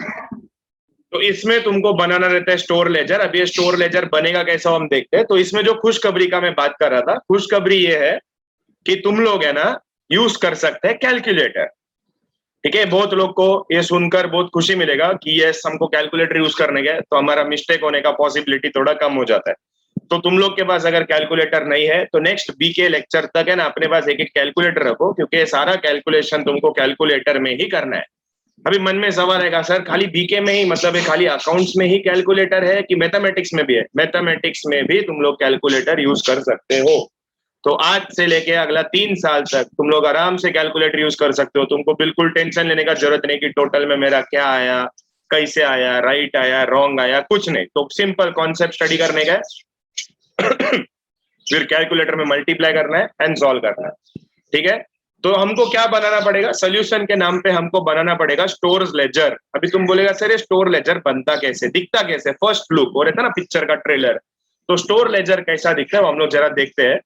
तो इसमें तुमको बनाना रहता है स्टोर लेजर। अब ये स्टोर लेजर बनेगा कैसा हम देखते हैं। तो इसमें जो खुशखबरी का मैं बात कर रहा था, खुशखबरी ये है कि तुम लोग है ना यूज कर सकते हैं कैलकुलेटर। ठीक है, बहुत लोग को ये सुनकर बहुत खुशी मिलेगा कि यस हमको कैलकुलेटर यूज करने गए तो हमारा मिस्टेक होने का पॉसिबिलिटी थोड़ा कम हो जाता है। तो तुम लोग के पास अगर कैलकुलेटर नहीं है तो नेक्स्ट BK लेक्चर तक है ना अपने पास एक एक कैलकुलेटर रखो, क्योंकि ये सारा कैलकुलेशन तुमको कैलकुलेटर में ही करना है। अभी मन में सवाल आएगा सर खाली BK में ही, मतलब ये खाली अकाउंट्स में ही कैलकुलेटर है कि मैथमेटिक्स में भी है? मैथमेटिक्स में भी तुम लोग कैलकुलेटर यूज कर सकते हो। तो आज से लेके अगला 3 साल तक तुम लोग आराम से कैलकुलेटर यूज कर सकते हो। तुमको बिल्कुल टेंशन लेने का जरूरत नहीं कि टोटल में मेरा क्या आया, कैसे आया, राइट आया, रॉन्ग आया, कुछ नहीं। तो सिंपल कॉन्सेप्ट स्टडी करने का फिर कैलकुलेटर में मल्टीप्लाई करना है एंड सॉल्व करना है। ठीक है, तो हमको क्या बनाना पड़ेगा? सोल्यूशन के नाम पे हमको बनाना पड़ेगा स्टोर लेजर। अभी तुम बोलेगा सर ये स्टोर लेजर बनता कैसे, दिखता कैसे? फर्स्ट लुक हो रहता ना पिक्चर का ट्रेलर, तो स्टोर लेजर कैसा दिखता है वो हम लोग जरा देखते हैं।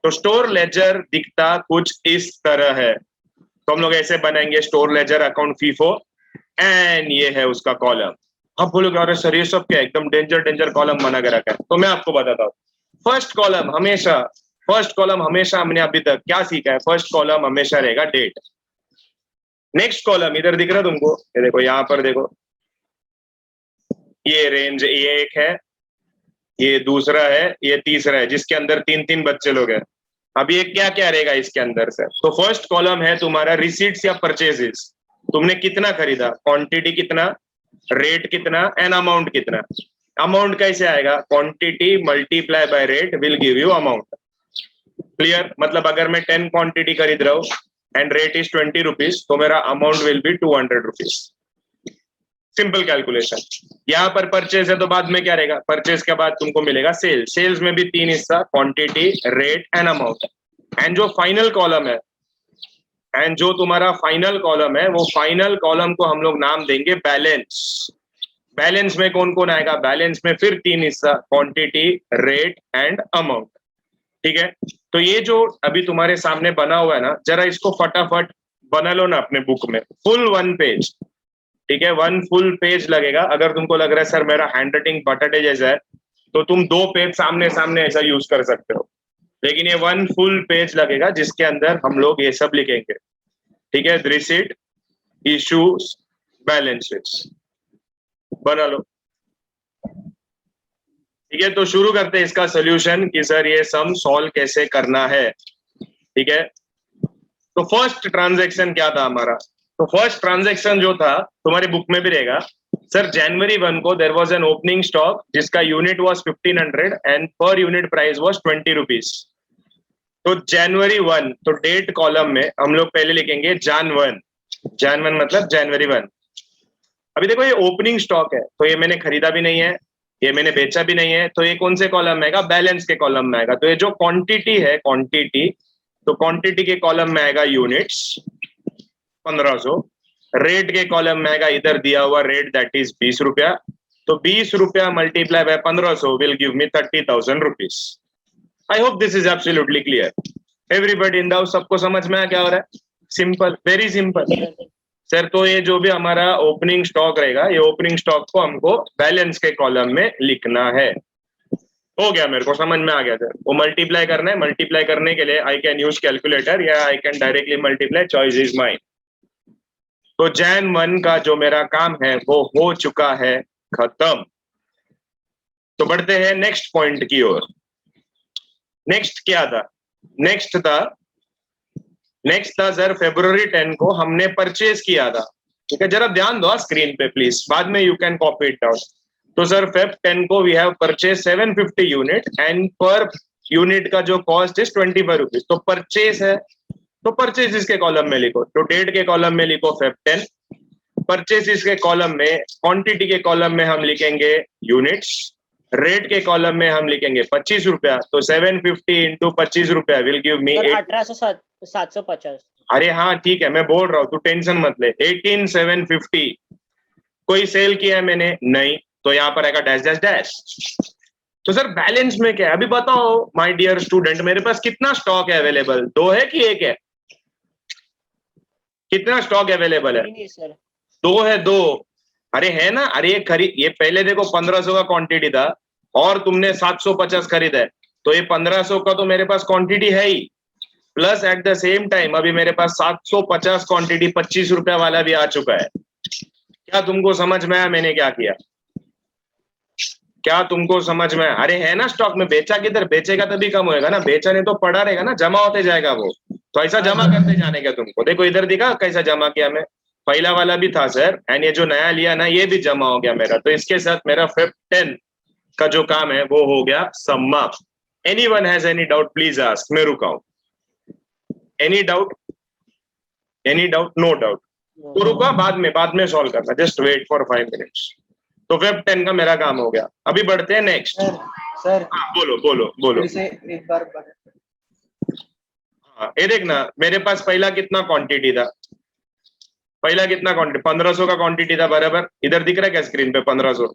तो स्टोर लेजर दिखता कुछ इस तरह है। तो हम लोग ऐसे बनाएंगे store ledger account FIFO and ये है उसका कॉलम। अब बोलोगे अरे सर ये सब क्या एकदम डेंजर कॉलम बना के रखा है। तो मैं आपको बताता हूँ, फर्स्ट कॉलम हमेशा हमने अभी तक क्या सीखा है? फर्स्ट कॉलम हमेशा रहेगा डेट। नेक्स्ट कॉलम इधर दिख रहा है तुमको, ये देखो यहाँ पर देखो, ये रेंज ये एक है, ये दूसरा है, ये तीसरा है, जिसके अंदर 3-3 बच्चे लोग हैं। अब ये क्या क्या रहेगा इसके अंदर से? तो फर्स्ट कॉलम है तुम्हारा रिसीट्स या परचेजेस। तुमने कितना खरीदा, क्वांटिटी कितना, रेट कितना एंड अमाउंट कितना। अमाउंट कैसे आएगा? Quantity multiply by rate will give you amount. Clear? मतलब अगर मैं 10 क्वांटिटी खरीद रहा हूँ एंड रेट इज 20 रुपीज तो मेरा amount will be 200 rupees. Simple calculation. यहाँ पर परचेज है तो बाद में क्या रहेगा? परचेज के बाद तुमको मिलेगा सेल। सेल्स में भी 3 हिस्सा, quantity, rate and amount. And जो फाइनल कॉलम है, एंड जो तुम्हारा फाइनल कॉलम है वो फाइनल कॉलम को हम लोग नाम देंगे बैलेंस। बैलेंस में कौन कौन आएगा? बैलेंस में फिर 3 हिस्सा, क्वांटिटी, रेट एंड अमाउंट। ठीक है, तो ये जो अभी तुम्हारे सामने बना हुआ है ना, जरा इसको फटाफट बना लो ना अपने बुक में, फुल 1 पेज। ठीक है, 1 फुल पेज लगेगा। अगर तुमको लग रहा है सर मेरा हैंड राइटिंग बटाटे जैसा है तो तुम 2 पेज सामने सामने ऐसा यूज कर सकते हो, लेकिन ये 1 फुल पेज लगेगा जिसके अंदर हम लोग ये सब लिखेंगे। ठीक है, रिसीट, इश्यूज, बैलेंसेस बना लो। ठीक है, तो शुरू करते हैं इसका सोल्यूशन कि सर ये सम सॉल्व कैसे करना है। ठीक है, तो फर्स्ट ट्रांजैक्शन क्या था हमारा? तो फर्स्ट ट्रांजैक्शन जो था तुम्हारी बुक में भी रहेगा, सर जनवरी 1 को there was an opening stock जिसका unit was 1500 and per unit price was 20 rupees. तो जनवरी 1, तो डेट कॉलम में हम लोग पहले लिखेंगे Jan 1। Jan 1 मतलब जनवरी 1। अभी देखो ये ओपनिंग स्टॉक है तो ये मैंने खरीदा भी नहीं है, ये मैंने बेचा भी नहीं है, तो ये कौन से कॉलम में आएगा? बैलेंस के कॉलम में आएगा। तो ये जो क्वांटिटी है, क्वांटिटी, तो क्वांटिटी के कॉलम में आएगा यूनिट्स 1500। रेट के कॉलम में आएगा इधर दिया हुआ रेट, दैट इज 20 रुपया। तो 20 रुपया multiply by 1500 will give me 30,000 rupees. I hope this is absolutely clear. Everybody in the house, सबको समझ में आ क्या हो रहा है? Simple, very simple sir. तो ये जो भी हमारा ओपनिंग स्टॉक रहेगा, ये ओपनिंग स्टॉक को हमको बैलेंस के कॉलम में लिखना है। हो गया, मेरे को समझ में आ गया सर। वो मल्टीप्लाई करना है, मल्टीप्लाई करने के लिए आई कैन यूज कैलकुलेटर या I can directly multiply, choice is mine. तो Jan 1 का जो मेरा काम है वो हो चुका है खत्म। तो बढ़ते हैं नेक्स्ट पॉइंट की ओर। नेक्स्ट क्या था? नेक्स्ट था नेक्स्ट था सर February 10 को हमने परचेज किया था, ठीक है, जरा ध्यान दो स्क्रीन पे प्लीज, बाद में you can copy it down. तो सर Feb 10 को we have purchase 750 unit and per unit का जो कॉस्ट इज 25 रुपीज। तो परचेज है तो परचेज इसके कॉलम में लिखो, तो डेट के कॉलम में लिखो Feb 10, परचेज इसके कॉलम में, क्वांटिटी के कॉलम में हम लिखेंगे यूनिट्स, रेट के कॉलम में हम लिखेंगे 25 रुपया। तो 750 इंटू 25 रुपया विल गिव मी 18,750। अरे हाँ ठीक है, मैं बोल रहा हूँ, तू टेंशन मत ले। 18,750 कोई सेल किया है मैंने? नहीं, तो यहाँ पर आएगा डैश डैश डैश। तो सर बैलेंस में क्या है अभी बताओ माय डियर स्टूडेंट, मेरे पास कितना स्टॉक है अवेलेबल? 2 है कि 1 है? कितना स्टॉक अवेलेबल है? नहीं सर, 2 है, 2। अरे है ना, अरे ये पहले देखो 1500 का क्वांटिटी था और तुमने 750 खरीदा है, तो ये 1500 का तो मेरे पास क्वांटिटी है ही, plus at the same time अभी मेरे पास 750 क्वांटिटी 25 रुपया वाला भी आ चुका है। क्या तुमको समझ में आया मैंने क्या किया? क्या तुमको समझ में आया? अरे है ना स्टॉक में, बेचा किधर? बेचेगा तभी कम होएगा ना, बेचा नहीं तो पड़ा रहेगा ना, जमा होते जाएगा वो। तो ऐसा जमा करते जाने का तुमको। देखो इधर दिखा कैसा जमा किया मैं, पहला वाला भी था सर, एंड ये जो नया लिया ना ये भी जमा हो गया मेरा। तो इसके साथ मेरा Feb 10 का जो काम है वो हो गया समाप्त। Anyone has any doubt please ask, मैं रुका हूं। Any doubt? Any doubt? No doubt? तो रुका, बाद में सॉल्व करना, जस्ट वेट फॉर 5 मिनट्स। तो Feb 10 का मेरा काम हो गया। अभी बढ़ते हैं नेक्स्ट। सर हाँ बोलो बोलो बोलो। फिर से एक बार हाँ ये देखना, मेरे पास पहला कितना क्वांटिटी था? पहला कितना क्वांटिटी? 1500 का क्वांटिटी था बराबर। इधर दिख रहा है क्या स्क्रीन पे 1500?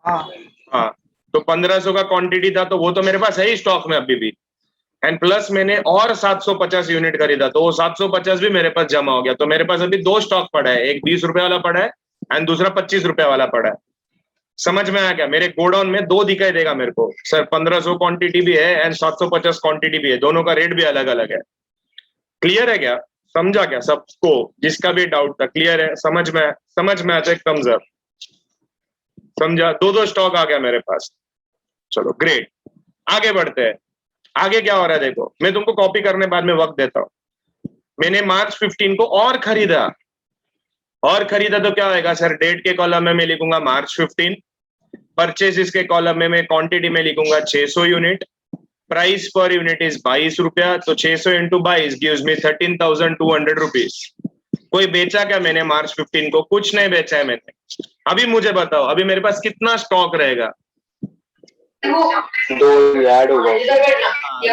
हाँ, तो 1500 का क्वांटिटी था, तो वो तो मेरे पास है ही स्टॉक में अभी भी, एंड प्लस मैंने और 750 यूनिट खरीदा, तो वो 750 भी मेरे पास जमा हो गया। तो मेरे पास अभी 2 स्टॉक पड़ा है, एक 20 रुपए वाला पड़ा है एंड दूसरा 25 रुपए वाला पड़ा है। समझ में आया क्या? मेरे गोडाउन में 2 दिखाई देगा मेरे को सर, 1500 क्वांटिटी भी है एंड 750 क्वांटिटी भी है, दोनों का रेट भी अलग अलग है। क्लियर है क्या? समझा क्या सबको? जिसका भी डाउट था क्लियर है? समझ में आता है? thumbs up। समझा? 2 स्टॉक आ गया मेरे पास। चलो ग्रेट, आगे बढ़ते हैं। आगे क्या हो रहा है देखो, मैं तुमको कॉपी करने बाद में वक्त देता हूं। मैंने March 15 को और खरीदा तो क्या होगा सर? डेट के कॉलम में मैं लिखूंगा March 15, परचेज इसके कॉलम में मैं क्वांटिटी में लिखूंगा 600 unit, price per unit is 22 रुपया, तो 600 इंटू 22 गिव्स मी 13,200 रुपीज। कोई बेचा क्या मैंने March 15 को? कुछ नहीं बेचा है मैंने। अभी मुझे बताओ, अभी मेरे पास कितना स्टॉक रहेगा? 2 ऐड होगा।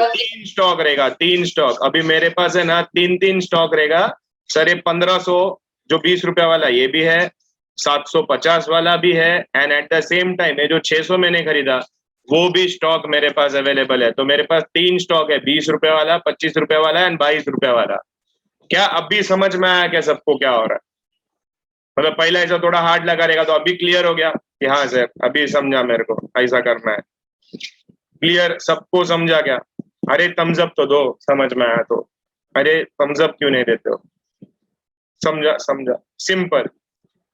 3 स्टॉक रहेगा, 3 स्टॉक। अभी मेरे पास है ना 3 स्टॉक रहेगा सर। ये 1500 जो 20 रुपया वाला ये भी है, 750 वाला भी है, and eight the same time ये जो 600 मैंने खरीदा वो भी स्टॉक मेरे पास अवेलेबल है। तो मेरे पास 3 स्टॉक है, 20 रुपए वाला, 25 रुपए वाला एंड 22 रुपए वाला। क्या अभी समझ में आया क्या सबको क्या हो रहा है? मतलब पहला ऐसा थोड़ा हार्ड लगा रहेगा, तो अभी क्लियर हो गया कि हाँ सर अभी समझा मेरे को ऐसा करना है। क्लियर? सबको समझा क्या? अरे थम्स अप तो दो, समझ में आया तो। अरे थम्स अप क्यों नहीं देते हो? समझा सिंपल।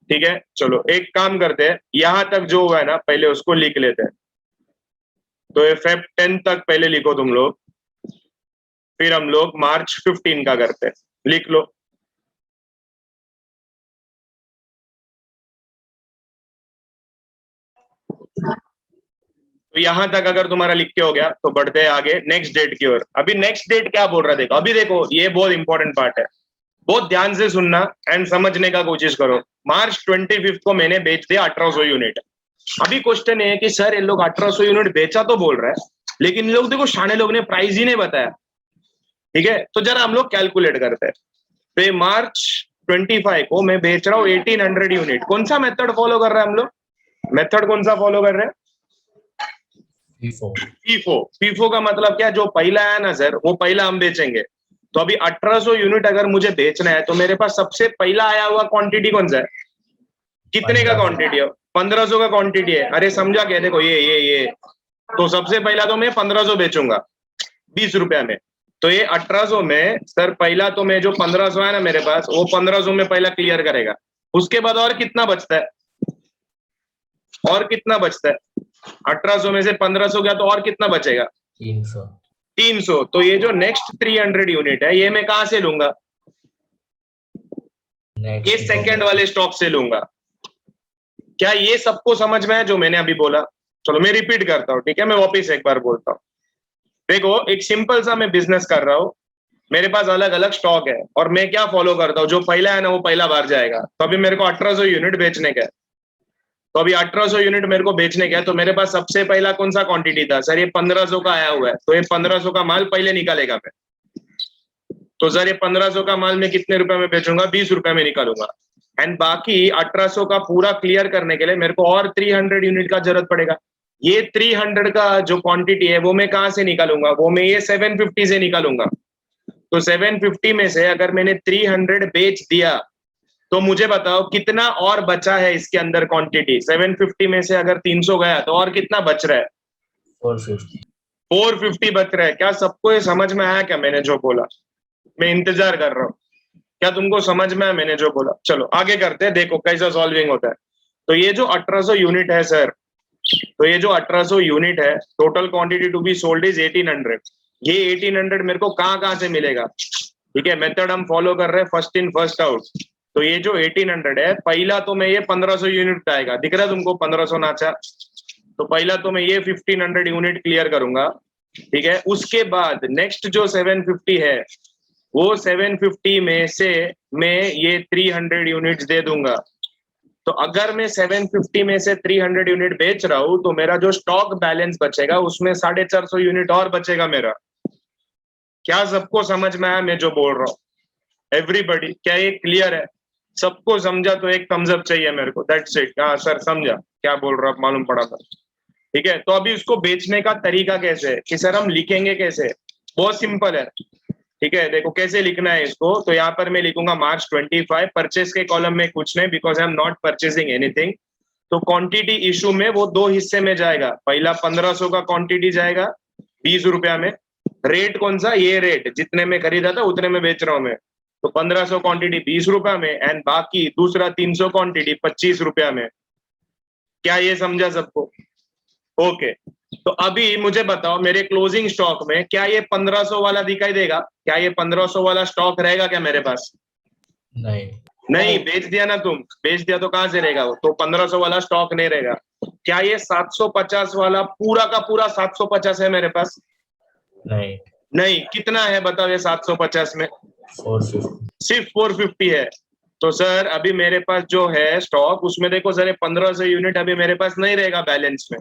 ठीक है, चलो एक काम करते हैं, यहां तक जो हुआ है ना पहले उसको लिख लेते हैं। तो ये Feb 10 तक पहले लिखो तुम लोग, फिर हम लोग March 15 का करते हैं। लिख लो। तो यहां तक अगर तुम्हारा लिख के हो गया तो बढ़ते हैं आगे नेक्स्ट डेट की ओर। अभी नेक्स्ट डेट क्या बोल रहा है देखो, अभी देखो ये बहुत इंपॉर्टेंट पार्ट है, बहुत ध्यान से सुनना एंड समझने का कोशिश करो। March 25 को मैंने बेच दिया 1800 यूनिट। अभी क्वेश्चन है कि सर ये लोग 1800 यूनिट बेचा तो बोल रहा है, लेकिन लोग देखो शाने लोग ने प्राइस ही नहीं बताया। ठीक है, तो जरा हम लोग कैलकुलेट करते हैं। तो March 25 को मैं बेच रहा हूँ 1800 यूनिट। कौन सा मेथड फॉलो कर रहे हैं हम लोग? मेथड कौन सा फॉलो कर रहे हैं? FIFO का मतलब क्या? जो पहला है ना सर वो पहला हम बेचेंगे। तो अभी 1800 यूनिट अगर मुझे बेचना है तो मेरे पास सबसे पहला आया हुआ क्वांटिटी कौन सा है? कितने का क्वांटिटी है? 1500 का क्वांटिटी है। अरे समझा क्या? देखो ये तो सबसे पहला तो मैं 1500 बेचूंगा 20 रुपया में। तो ये 1800 में सर पहला तो मैं जो 1500 है ना मेरे पास, वो 1500 में पहला क्लियर करेगा। उसके बाद और कितना बचता है? और कितना बचता है? 1800 में से 1500 गया तो और कितना बचेगा? 300। 300, तो ये जो नेक्स्ट 300 यूनिट है ये मैं कहां से लूंगा? ये सेकंड वाले स्टॉक से लूंगा। क्या ये सबको समझ में है जो मैंने अभी बोला? चलो मैं रिपीट करता हूँ, ठीक है, मैं वापिस एक बार बोलता हूँ। देखो, एक सिंपल सा मैं बिजनेस कर रहा हूँ, मेरे पास अलग अलग स्टॉक है और मैं क्या फॉलो करता हूँ, जो पहला है ना वो पहला बार जाएगा। तो अभी मेरे को 1800 यूनिट बेचने का है, तो अभी 1800 यूनिट मेरे को बेचने का है, तो मेरे पास सबसे पहला कौन सा क्वांटिटी था? सर ये 1500 का आया हुआ है, तो ये 1500 का माल पहले निकालेगा मैं। तो सर ये 1500 का माल मैं कितने रुपए में बेचूंगा? 20 रुपए में निकालूंगा। एंड बाकी 1800 का पूरा क्लियर करने के लिए मेरे को और 300 यूनिट का जरूरत पड़ेगा। ये 300 का जो क्वांटिटी है वो मैं कहां से निकालूंगा? वो मैं ये 750 से निकालूंगा। तो 750 में से अगर मैंने 300 बेच दिया तो मुझे बताओ कितना और बचा है इसके अंदर क्वांटिटी? 750 में से अगर 300 गया तो और कितना बच रहा है? 450। 450 बच रहा है। क्या सबको ये समझ में आया क्या मैंने जो बोला? मैं इंतजार कर रहा हूँ, क्या तुमको समझ में आया मैंने जो बोला? चलो आगे करते हैं, देखो कैसा सॉल्विंग होता है। तो ये जो 1800 यूनिट है सर, तो ये जो 1800 यूनिट है, total quantity to be sold is 1800। ये 1800 मेरे को कहां से मिलेगा? ठीक है, मेथड हम फॉलो कर रहे हैं फर्स्ट इन फर्स्ट आउट। तो ये जो 1800 है, पहला तो मैं ये 1500 यूनिट आएगा, दिख रहा है तुमको 1500 नाचा? तो पहला तो मैं ये 1500 यूनिट क्लियर करूंगा, ठीक है। उसके बाद नेक्स्ट जो 750 है, वो 750 में से मैं ये 300 यूनिट्स दे दूंगा। तो अगर मैं 750 में से 300 यूनिट बेच रहा हूं तो मेरा जो स्टॉक बैलेंस बचेगा उसमें 450 यूनिट और बचेगा मेरा। क्या सबको समझ में आया मैं जो बोल रहा हूँ? एवरीबडी, क्या ये क्लियर है? सबको समझा तो एक थम्स अप चाहिए मेरे को, दैट्स इट। हाँ सर समझा, क्या बोल रहा मालूम पड़ा था, ठीक है। तो अभी इसको बेचने का तरीका कैसे है कि सर हम लिखेंगे कैसे? बहुत सिंपल है, ठीक है। देखो कैसे लिखना है इसको, तो यहाँ पर मैं लिखूंगा March 25। परचेस के कॉलम में कुछ नहीं, because I am not purchasing anything. तो क्वांटिटी इशू में वो दो हिस्से में जाएगा। पहला 1500 का क्वांटिटी जाएगा 20 रुपया में। रेट कौन सा? ये रेट जितने में खरीदा था उतने में बेच रहा हूं मैं। तो 1500 क्वांटिटी 20 रुपया में, एंड बाकी दूसरा 300 क्वांटिटी 25 रुपया में। क्या ये समझा सबको? ओके। तो अभी मुझे बताओ मेरे क्लोजिंग स्टॉक में क्या ये 1500 वाला दिखाई देगा? क्या ये 1500 वाला स्टॉक रहेगा क्या मेरे पास? नहीं। नहीं, बेच दिया ना तुम, बेच दिया तो कहां से रहेगा वो? तो 1500 वाला स्टॉक नहीं रहेगा। क्या ये 750 वाला पूरा का पूरा 750 है मेरे पास? नहीं। नहीं। कितना है बताओ ये 750 में? 450। सिर्फ 450 है। तो सर अभी मेरे पास जो है स्टॉक, उसमें देखो सर ये 1500 यूनिट अभी मेरे पास नहीं रहेगा बैलेंस में,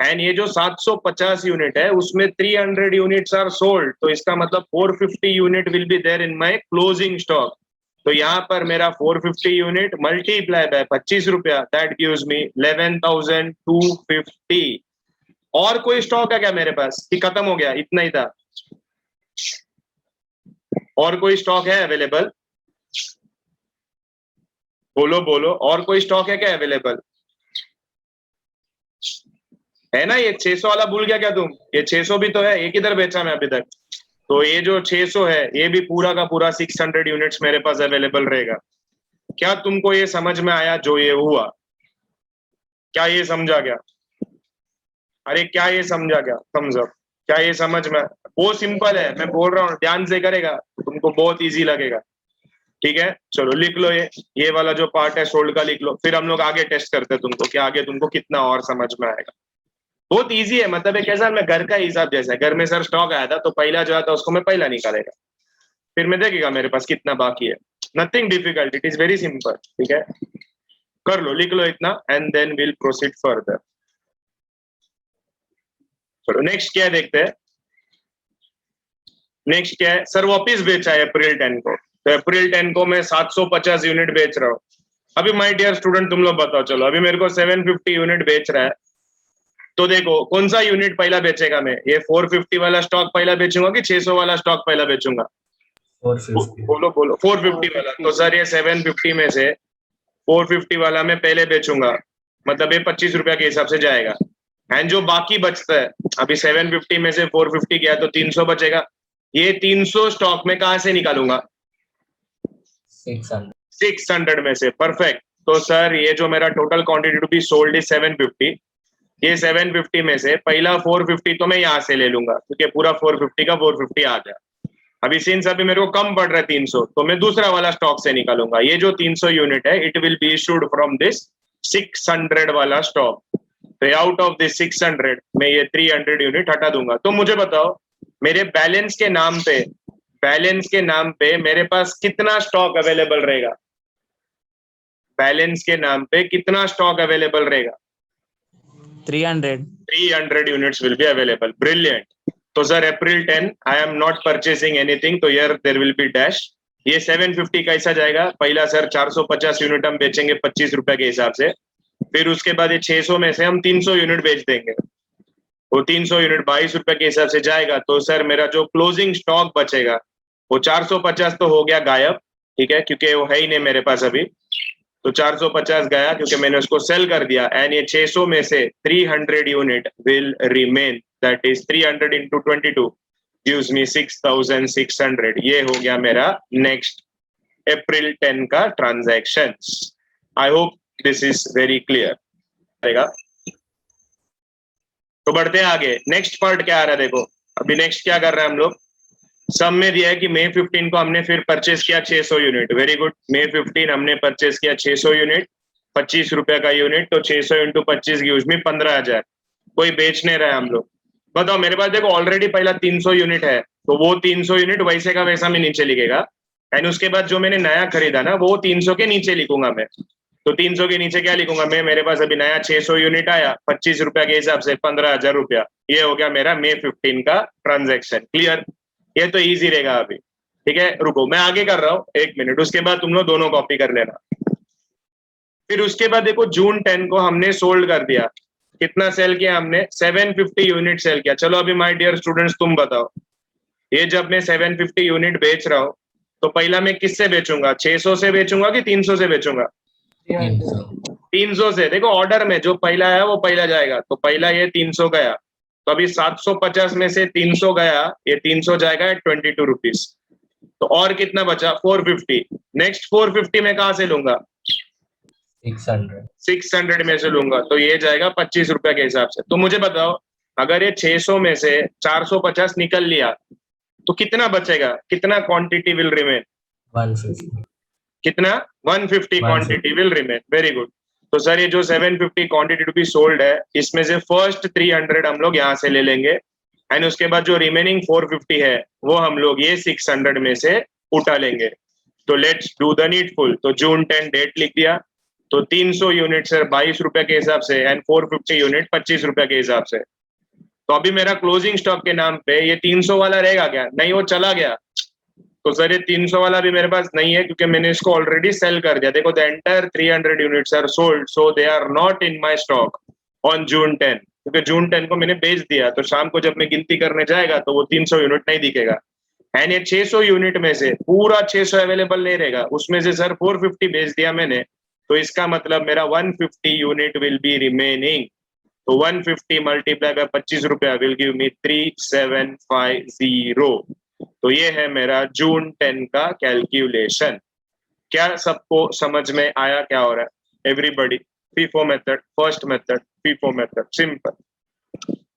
एंड ये जो 750 यूनिट है उसमें 300 यूनिट्स आर सोल्ड। तो इसका मतलब 450 unit will be there in my closing stock. तो यहाँ पर मेरा 450 यूनिट मल्टीप्लाई बाय 25 रुपया, दैट गिव्स मी 11,250। और कोई स्टॉक है क्या मेरे पास कि खत्म हो गया? इतना ही था? और कोई स्टॉक है अवेलेबल? बोलो बोलो, और कोई स्टॉक है क्या अवेलेबल? है ना? ये 600 वाला भूल गया क्या तुम? ये 600 भी तो है, एक इधर बेचा मैं अभी तक। तो ये जो 600 है ये भी पूरा का पूरा 600 यूनिट्स मेरे पास अवेलेबल रहेगा। क्या तुमको ये समझ में आया जो ये हुआ? क्या ये समझा गया? अरे क्या ये समझा गया? Thumbs up. क्या ये समझ में? वो सिंपल है, मैं बोल रहा हूँ ध्यान से करेगा तुमको बहुत इजी लगेगा, ठीक है। चलो लिख लो, ये वाला जो पार्ट है सोल्ड का लिख लो, फिर हम लोग आगे टेस्ट करते हैं तुमको कि आगे तुमको कितना और समझ में आएगा। बहुत इजी है, मतलब एक ऐसा मैं घर का हिसाब जैसा है। घर में सर स्टॉक आया था तो पहला जो आता उसको मैं पहला निकालेगा, फिर मैं देखेगा मेरे पास कितना बाकी है। Nothing difficult, it is very simple, ठीक है। कर लो, लिख लो इतना, and then will proceed further. चलो नेक्स्ट क्या है देखते हैं। नेक्स्ट क्या है सर? वापिस बेचा है अप्रैल 10 को। तो अप्रैल 10 को मैं 750 यूनिट बेच रहा हूँ। अभी माय डियर स्टूडेंट तुम लोग बताओ, चलो अभी मेरे को 750 यूनिट बेच रहा है, तो देखो कौन सा यूनिट पहला बेचेगा? मैं ये 450 वाला स्टॉक पहला बेचूंगा कि 600 वाला स्टॉक पहला बेचूंगा? 450। बोलो बोलो। 450 वाला। तो सर ये 750 में से 450 वाला मैं पहले बेचूंगा, मतलब ये 25 रुपया के हिसाब से जाएगा। एंड जो बाकी बचता है, अभी 750 में से 450 गया तो 300 बचेगा। ये 300 स्टॉक में कहां से निकालूंगा? 600 में से। परफेक्ट। तो सर ये जो मेरा total quantity to be sold is 750, ये 750 में से पहला 450 तो मैं यहाँ से ले लूंगा क्योंकि पूरा 450 का 450 आ गया। अभी सिंस अभी मेरे को कम पड़ रहा है 300, तो मैं दूसरा वाला स्टॉक से निकालूंगा। ये जो 300 यूनिट है it will be issued from this 600 वाला स्टॉक। तो आउट ऑफ दिस 600 मैं ये 300 यूनिट हटा दूंगा। तो मुझे बताओ मेरे बैलेंस के नाम पे मेरे पास कितना स्टॉक अवेलेबल रहेगा? बैलेंस के नाम पे कितना स्टॉक अवेलेबल रहेगा? 300 units will be available. Brilliant. तो sir April 10 I am not purchasing anything, तो यार देयर विल बी डैश। ये 750 कैसा जाएगा? पहला सर 450 यूनिट हम बेचेंगे 25 रुपए के हिसाब से, फिर उसके बाद ये 600 में से हम 300 यूनिट बेच देंगे, वो 300 यूनिट 22 रुपए के हिसाब से जाएगा। तो सर मेरा जो क्लोजिंग स्टॉक बचेगा वो 450 तो हो गया गायब, ठीक है, क्योंकि वो है ही नहीं मेरे पास अभी। तो 450 गया क्योंकि मैंने उसको सेल कर दिया। एंड ये 600 में से 300 unit will remain, that is 300 into 22 gives me 6600। ये हो गया मेरा नेक्स्ट अप्रैल 10 का transactions. I hope this is very clear. तो बढ़ते हैं आगे। नेक्स्ट पार्ट क्या आ रहा है देखो। अभी नेक्स्ट क्या कर रहे हैं हम लोग, सम में दिया है कि मई 15 को हमने फिर परचेस किया 600 यूनिट। Very good. मई 15 हमने परचेस किया 600 यूनिट, 25 रुपए का यूनिट, तो 600 into 25 गिव्स मी 15,000। कोई बेच नहीं रहा है हम लोग। बताओ मेरे पास देखो ऑलरेडी पहला 300 यूनिट है, तो वो 300 यूनिट वैसे का वैसा में नीचे लिखेगा। एंड उसके बाद जो मैंने नया खरीदा ना वो 300 के नीचे लिखूंगा मैं। तो 300 के नीचे क्या लिखूंगा मैं? मेरे पास अभी नया 600 यूनिट आया 25 रुपया के हिसाब से 15,000 रुपया। ये हो गया मेरा मई 15 का ट्रांजैक्शन। क्लियर? ये तो इजी रहेगा अभी, ठीक है। रुको मैं आगे कर रहा हूँ, 1 मिनट, उसके बाद तुम लोग दोनों कॉपी कर लेना। फिर उसके बाद देखो जून 10 को हमने सोल्ड कर दिया। कितना सेल किया हमने? 750 यूनिट सेल किया। चलो अभी माय डियर स्टूडेंट्स तुम बताओ, ये जब मैं 750 यूनिट बेच रहा हूँ तो पहला मैं किससे बेचूंगा? 600 से बेचूंगा कि 300 से बेचूंगा? 300 से। देखो ऑर्डर में जो पहला है वो पहला जाएगा, तो पहला ये 300 गया, तो अभी 750 में से 300 गया, ये 300 जाएगा 22 रुपीज। तो और कितना बचा? 450। नेक्स्ट 450 में कहां से लूंगा? 600 में से लूंगा, तो ये जाएगा 25 रुपए के हिसाब से। तो मुझे बताओ अगर ये 600 में से 450 निकल लिया तो कितना बचेगा? कितना क्वांटिटी विल रिमेन? 150। कितना? 150 quantity will remain. Very good. तो सर ये जो 750 क्वांटिटी टू बी सोल्ड है इसमें से फर्स्ट 300 हम लोग यहाँ से ले लेंगे, एंड उसके बाद जो रिमेनिंग 450 है वो हम लोग ये 600 में से उठा लेंगे। तो लेट्स डू द नीडफुल। तो जून 10 डेट लिख दिया, तो 300 यूनिट सर 22 रुपए के हिसाब से एंड 450 यूनिट 25 रुपए के हिसाब से। तो अभी मेरा क्लोजिंग स्टॉक के नाम पे ये 300 वाला रहेगा क्या? नहीं, वो चला गया। तो सर ये 300 वाला भी मेरे पास नहीं है क्योंकि मैंने इसको ऑलरेडी सेल कर दिया। देखो the entire 300 units are sold, so they are not in my stock on June 10, क्योंकि जून 10 को मैंने बेच दिया। तो शाम को जब मैं गिनती करने जाएगा तो वो 300 यूनिट नहीं दिखेगा। एंड ये 600 यूनिट में से पूरा 600 अवेलेबल नहीं रहेगा, उसमें से सर 450 बेच दिया मैंने, तो इसका मतलब मेरा 150 यूनिट विल बी रिमेनिंग। तो 150 मल्टीप्लाई बाय 25 रुपया विल गिव मी 3750। तो ये है मेरा जून 10 का कैलकुलेशन। क्या सबको समझ में आया क्या हो रहा है? Everybody FIFO method, first method FIFO method, simple.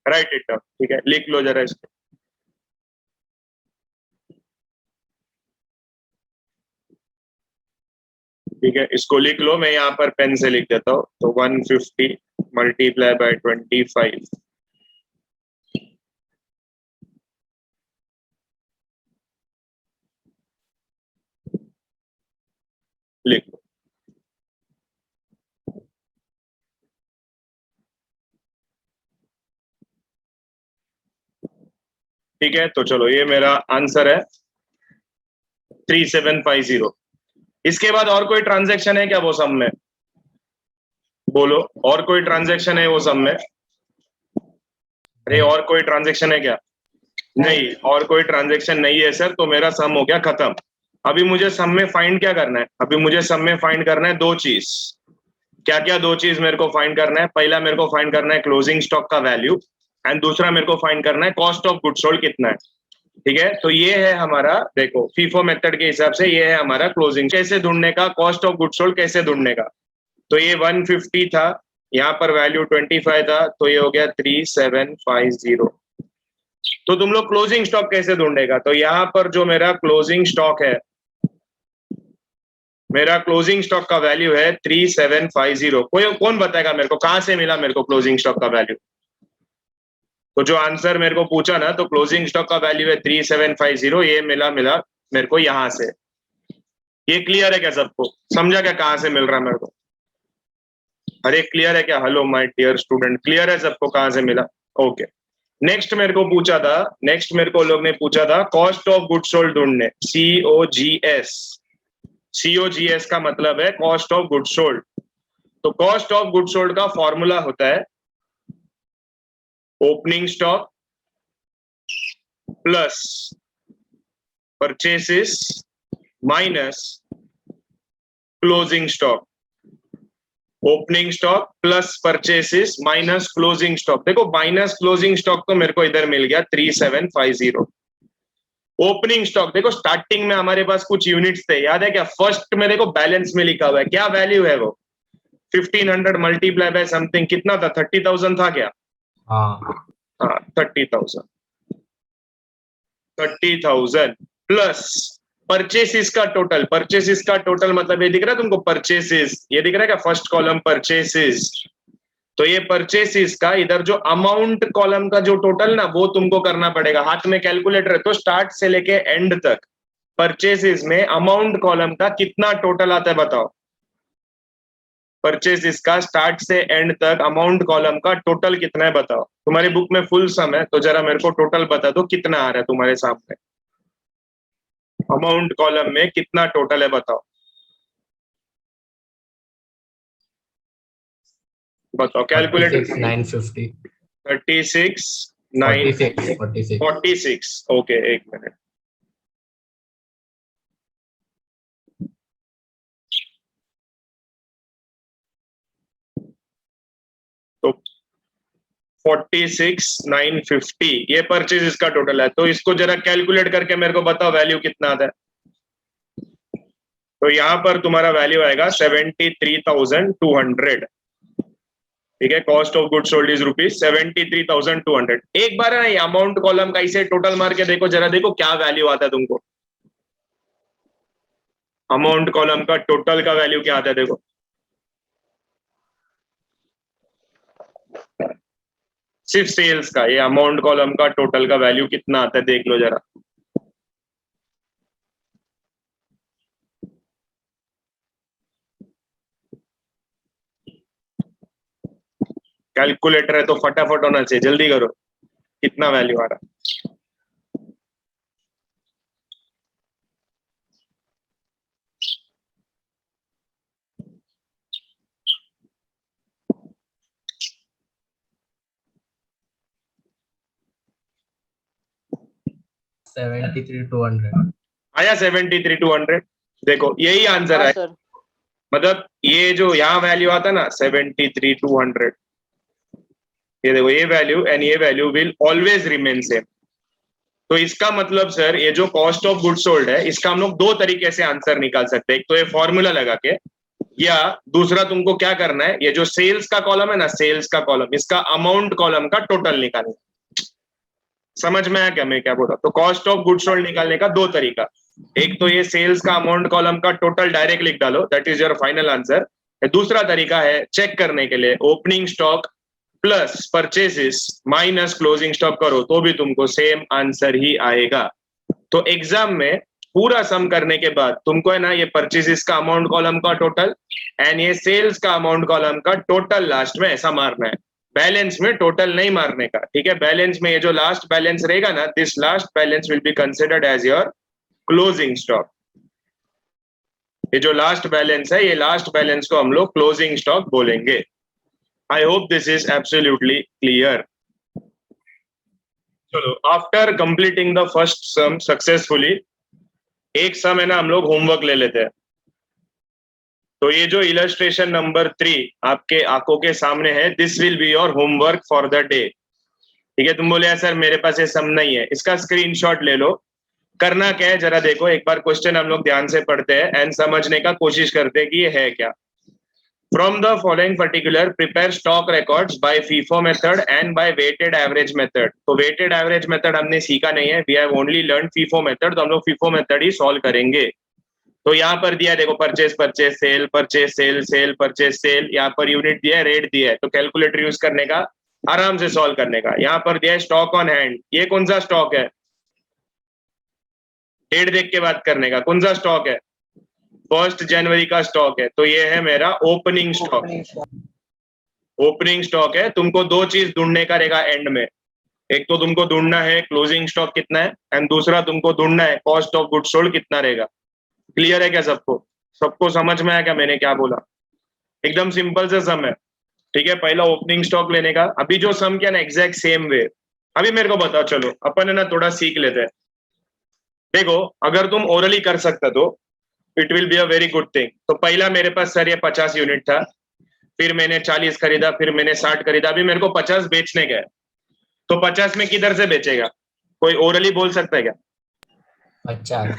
Right it down, ठीक है, लिख लो जरा इसको। ठीक है, इसको लिख लो, मैं यहाँ पर पेन से लिख देता हूँ। तो 150 मल्टीप्लाई बाय 25 लिख लो। ठीक है, तो चलो ये मेरा आंसर है 3750। इसके बाद और कोई ट्रांजैक्शन है क्या वो सम में? बोलो, और कोई ट्रांजैक्शन है वो सम में? अरे और कोई ट्रांजैक्शन है क्या? नहीं, और कोई ट्रांजैक्शन नहीं है सर, तो मेरा सम हो गया खत्म। अभी मुझे सम में फाइंड क्या करना है? अभी मुझे सम में फाइंड करना है दो चीज। क्या क्या दो चीज मेरे को फाइंड करना है? पहला मेरे को फाइंड करना है क्लोजिंग स्टॉक का वैल्यू, एंड दूसरा मेरे को फाइंड करना है कॉस्ट ऑफ गुड्स सोल्ड कितना है। ठीक है, तो ये है हमारा, देखो FIFO मेथड के हिसाब से ये है हमारा क्लोजिंग। कैसे ढूंढने का? कॉस्ट ऑफ गुड्स सोल्ड कैसे ढूंढने का? तो ये 150 था, यहाँ पर वैल्यू 25 था, तो ये हो गया 3750। तो तुम लोग क्लोजिंग स्टॉक कैसे ढूंढेगा? तो यहाँ पर जो मेरा क्लोजिंग स्टॉक है, मेरा क्लोजिंग स्टॉक का वैल्यू है 3750। कोई कौन बताएगा मेरे को कहां से मिला मेरे को क्लोजिंग स्टॉक का वैल्यू? तो जो आंसर मेरे को पूछा ना, तो क्लोजिंग स्टॉक का वैल्यू है 3750, ये मिला मेरे को यहां से। ये क्लियर है क्या सबको? समझा क्या कहां से मिल रहा है मेरे को? अरे क्लियर है क्या? Hello my dear student, clear है सबको कहां से मिला? ओके। नेक्स्ट मेरे को पूछा था, नेक्स्ट मेरे को लोग ने पूछा था कॉस्ट ऑफ गुड सोल्ड ढूंढने, COGS। COGS का मतलब है कॉस्ट ऑफ गुड सोल्ड। तो कॉस्ट ऑफ गुड सोल्ड का फॉर्मूला होता है opening stock plus purchases minus closing stock. Opening stock plus purchases minus closing stock. देखो माइनस क्लोजिंग स्टॉक तो मेरे को इधर मिल गया 3750। ओपनिंग स्टॉक देखो स्टार्टिंग में हमारे पास कुछ यूनिट्स थे, याद है क्या? फर्स्ट में देखो बैलेंस में लिखा हुआ है, क्या वैल्यू है वो? 1500 मल्टीप्लाई बाय समथिंग, कितना था? 30,000 था क्या? हाँ 30,000। 30,000 प्लस परचेसिस का टोटल। परचेसिस का टोटल मतलब ये दिख रहा है तुमको? परचेसिस ये दिख रहा है क्या? First column purchases. तो ये परचेसिस का इधर जो अमाउंट कॉलम का जो टोटल ना, वो तुमको करना पड़ेगा। हाथ में कैलकुलेटर है तो स्टार्ट से लेके एंड तक परचेसिस में अमाउंट कॉलम का कितना टोटल आता है बताओ? परचेसिस का स्टार्ट से एंड तक अमाउंट कॉलम का टोटल कितना है बताओ? तुम्हारी बुक में फुल सम है, तो जरा मेरे को टोटल बता दो कितना आ रहा है तुम्हारे सामने। अमाउंट कॉलम में कितना टोटल है बताओ? बताओ कैलकुलेटर। 36,950 46 ओके, एक मिनट। तो 46,950 ये परचेज इसका टोटल है। तो इसको जरा कैलकुलेट करके मेरे को बताओ वैल्यू कितना आता है। तो यहां पर तुम्हारा वैल्यू आएगा 73,200। ठीक है, cost of good sold is rupees 73,200। एक बार है ना ये अमाउंट कॉलम का इसे टोटल मार के देखो जरा, देखो क्या वैल्यू आता है तुमको। अमाउंट कॉलम का टोटल का वैल्यू क्या आता है देखो। सिर्फ सेल्स का, ये अमाउंट कॉलम का टोटल का वैल्यू कितना आता है देख लो जरा। कैलकुलेटर है तो फटाफट होना चाहिए, जल्दी करो। कितना वैल्यू आ रहा है? आया 73,200। देखो यही आंसर हाँ है। सर। मतलब ये जो यहाँ वैल्यू आता है ना 73,200, ये देखो ये वैल्यू एंड ये value will always remain same. तो इसका मतलब सर ये जो कॉस्ट ऑफ गुड सोल्ड है, इसका हम लोग दो तरीके से आंसर निकाल सकते हैं। एक तो ये फॉर्मूला लगा के, या दूसरा तुमको क्या करना है, ये जो सेल्स का कॉलम है ना, सेल्स का कॉलम, इसका अमाउंट कॉलम का टोटल निकालना। समझ में आया क्या मैं क्या बोल रहा? तो कॉस्ट ऑफ गुड सोल्ड निकालने का दो तरीका। एक तो ये सेल्स का अमाउंट कॉलम का टोटल डायरेक्ट लिख डालो, that is your final answer. दूसरा तरीका है चेक करने के लिए, opening stock plus purchases minus closing stock करो तो भी तुमको सेम आंसर ही आएगा। तो एग्जाम में पूरा सम करने के बाद तुमको है ना ये परचेसेस का अमाउंट कॉलम का टोटल एंड ये सेल्स का अमाउंट कॉलम का टोटल लास्ट में ऐसा मारना है, बैलेंस में टोटल नहीं मारने का। ठीक है, बैलेंस में ये जो लास्ट बैलेंस रहेगा ना, this last balance will be considered as your closing stock. ये जो लास्ट बैलेंस है, ये लास्ट बैलेंस को हम लोग क्लोजिंग स्टॉक बोलेंगे। I hope this is absolutely clear. चलो, after completing the first sum successfully, एक सम है ना हम लोग होमवर्क ले लेते हैं। तो ये जो इलस्ट्रेशन नंबर 3 आपके आंखों के सामने है, this will be your homework for the day. ठीक है, तुम बोले सर मेरे पास ये सम नहीं है, इसका स्क्रीनशॉट ले लो। करना क्या है जरा देखो, एक बार क्वेश्चन हम लोग ध्यान से पढ़ते हैं एंड समझने का कोशिश करते हैं कि ये है क्या। From the following particular, prepare stock records by FIFO method and by weighted average method. तो weighted average method हमने सीखा नहीं है, we have only learned FIFO method, तो हम लोग FIFO method ही solve करेंगे. तो यहाँ पर दिया है देखो purchase purchase sale purchase cell sale purchase cell, यहाँ पर यूनिट दिया है, रेट दिया है, तो कैलकुलेटर यूज करने का, आराम से सॉल्व करने का. यहाँ पर दिया है स्टॉक ऑन हैंड, ये कौन सा स्टॉक है, डेट देख के बात करने का, कौन सा स्टॉक है, 1 जनवरी का स्टॉक है, तो ये है मेरा ओपनिंग स्टॉक. ओपनिंग स्टॉक है. तुमको दो चीज ढूंढने का रहेगा एंड में, एक तो तुमको ढूंढना है क्लोजिंग स्टॉक कितना है, एंड दूसरा तुमको ढूंढना है कॉस्ट ऑफ गुड्स सोल्ड कितना रहेगा. क्लियर है क्या सबको, सबको समझ में आया क्या मैंने क्या बोला, एकदम सिंपल से सम है. ठीक है, पहला ओपनिंग स्टॉक लेने का. अभी जो सम किया ना एग्जैक्ट सेम वे, अभी मेरे को बताओ, चलो अपन है ना थोड़ा सीख लेते हैं. देखो अगर तुम ओरली कर सकते तो it will be a very good thing. तो पहला मेरे पास सर ये 50 यूनिट था, फिर मैंने 40 खरीदा, फिर मैंने 60 खरीदा, अभी मेरे को 50 बेचने गए, तो 50 में किधर से बेचेगा, कोई ओरली बोल सकता है क्या, 50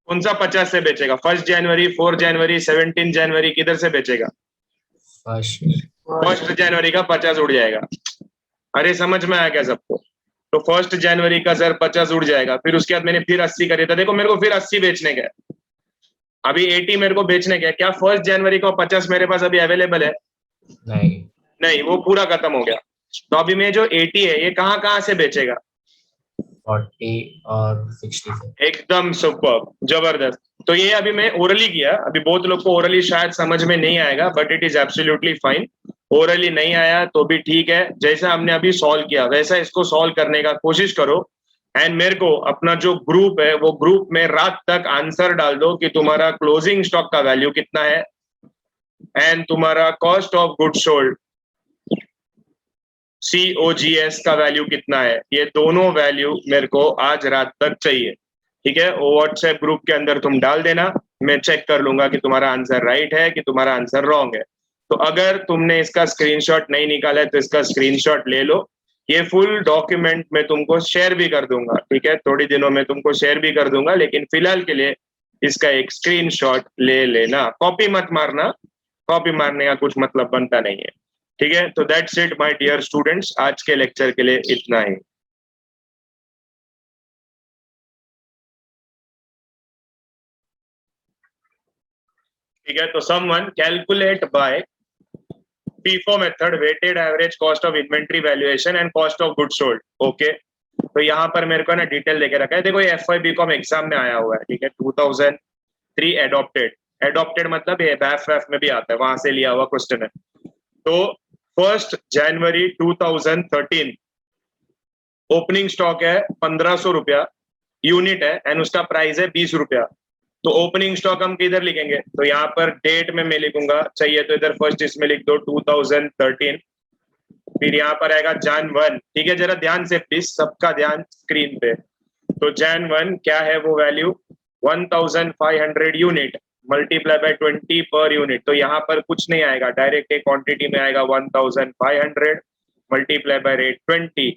कौन सा 50 से बेचेगा, 1 जनवरी, 4 जनवरी, 17 जनवरी, किधर से बेचेगा, फर्स्ट 1 जनवरी का 50 उड़ जाएगा. अरे समझ में आया क्या सबको, तो 1 जनवरी का सर 50 उड़ जाएगा, फिर उसके बाद मैंने फिर 80 खरीदा, देखो मेरे को फिर 80 बेचने गए, अभी 80 मेरे को बेचने गए, क्या 1 जनवरी को 50 मेरे पास अभी अवेलेबल है, नहीं नहीं, वो पूरा खत्म हो गया. तो अभी मैं जो 80 है ये कहाँ कहाँ से बेचेगा, 40 और 60 से. एकदम सुपर, जबरदस्त. तो ये अभी मैं ओरली किया, अभी बहुत लोग को ओरली शायद समझ में नहीं आएगा, but it is absolutely fine. Orally नहीं आया तो भी ठीक है, जैसा हमने अभी सॉल्व किया वैसा इसको सॉल्व करने का कोशिश करो. एंड मेरे को अपना जो ग्रुप है वो ग्रुप में रात तक आंसर डाल दो कि तुम्हारा क्लोजिंग स्टॉक का वैल्यू कितना है एंड तुम्हारा cost of good sold COGS का वैल्यू कितना है. ये दोनों वैल्यू मेरे को आज रात तक चाहिए. ठीक है, वो व्हाट्सएप ग्रुप के अंदर तुम डाल देना, मैं चेक कर लूंगा कि तुम्हारा आंसर राइट है कि तुम्हारा आंसर रॉन्ग है. तो अगर तुमने इसका स्क्रीनशॉट नहीं निकाला है तो इसका स्क्रीनशॉट ले लो, ये फुल डॉक्यूमेंट मैं तुमको शेयर भी कर दूंगा. ठीक है, थोड़ी दिनों में तुमको शेयर भी कर दूंगा, लेकिन फिलहाल के लिए इसका एक स्क्रीनशॉट ले लेना, कॉपी मत मारना, कॉपी मारने का कुछ मतलब बनता नहीं है. ठीक है, तो that's it my dear students, आज के लेक्चर के लिए इतना ही. ठीक है, तो someone calculate by FIFO method weighted average cost of inventory valuation and cost of goods sold. Okay, तो यहाँ पर मेरे को ना डिटेल लेके रखा है. देखो ये FY BCom एग्जाम में आया हुआ है. ठीक है, 2003 एडॉप्टेड, एडॉप्टेड मतलब ये BAF में भी आता है, वहां से लिया हुआ क्वेश्चन है. तो 1 जनवरी 2013 ओपनिंग स्टॉक है 1500 रुपया यूनिट है एंड उसका प्राइस है 20 रुपया. तो ओपनिंग स्टॉक हम किधर लिखेंगे, तो यहाँ पर डेट में मैं लिखूंगा, चाहिए तो इधर फर्स्ट इसमें लिख दो 2013, फिर यहाँ पर आएगा Jan 1. ठीक है, जरा ध्यान से प्लीज, सबका ध्यान स्क्रीन पे. तो Jan 1 क्या है वो value, 1500 unit multiply by 20 per unit. तो यहाँ पर कुछ नहीं आएगा, डायरेक्ट एक क्वांटिटी में आएगा 1500 मल्टीप्लाई बाय रेट 20.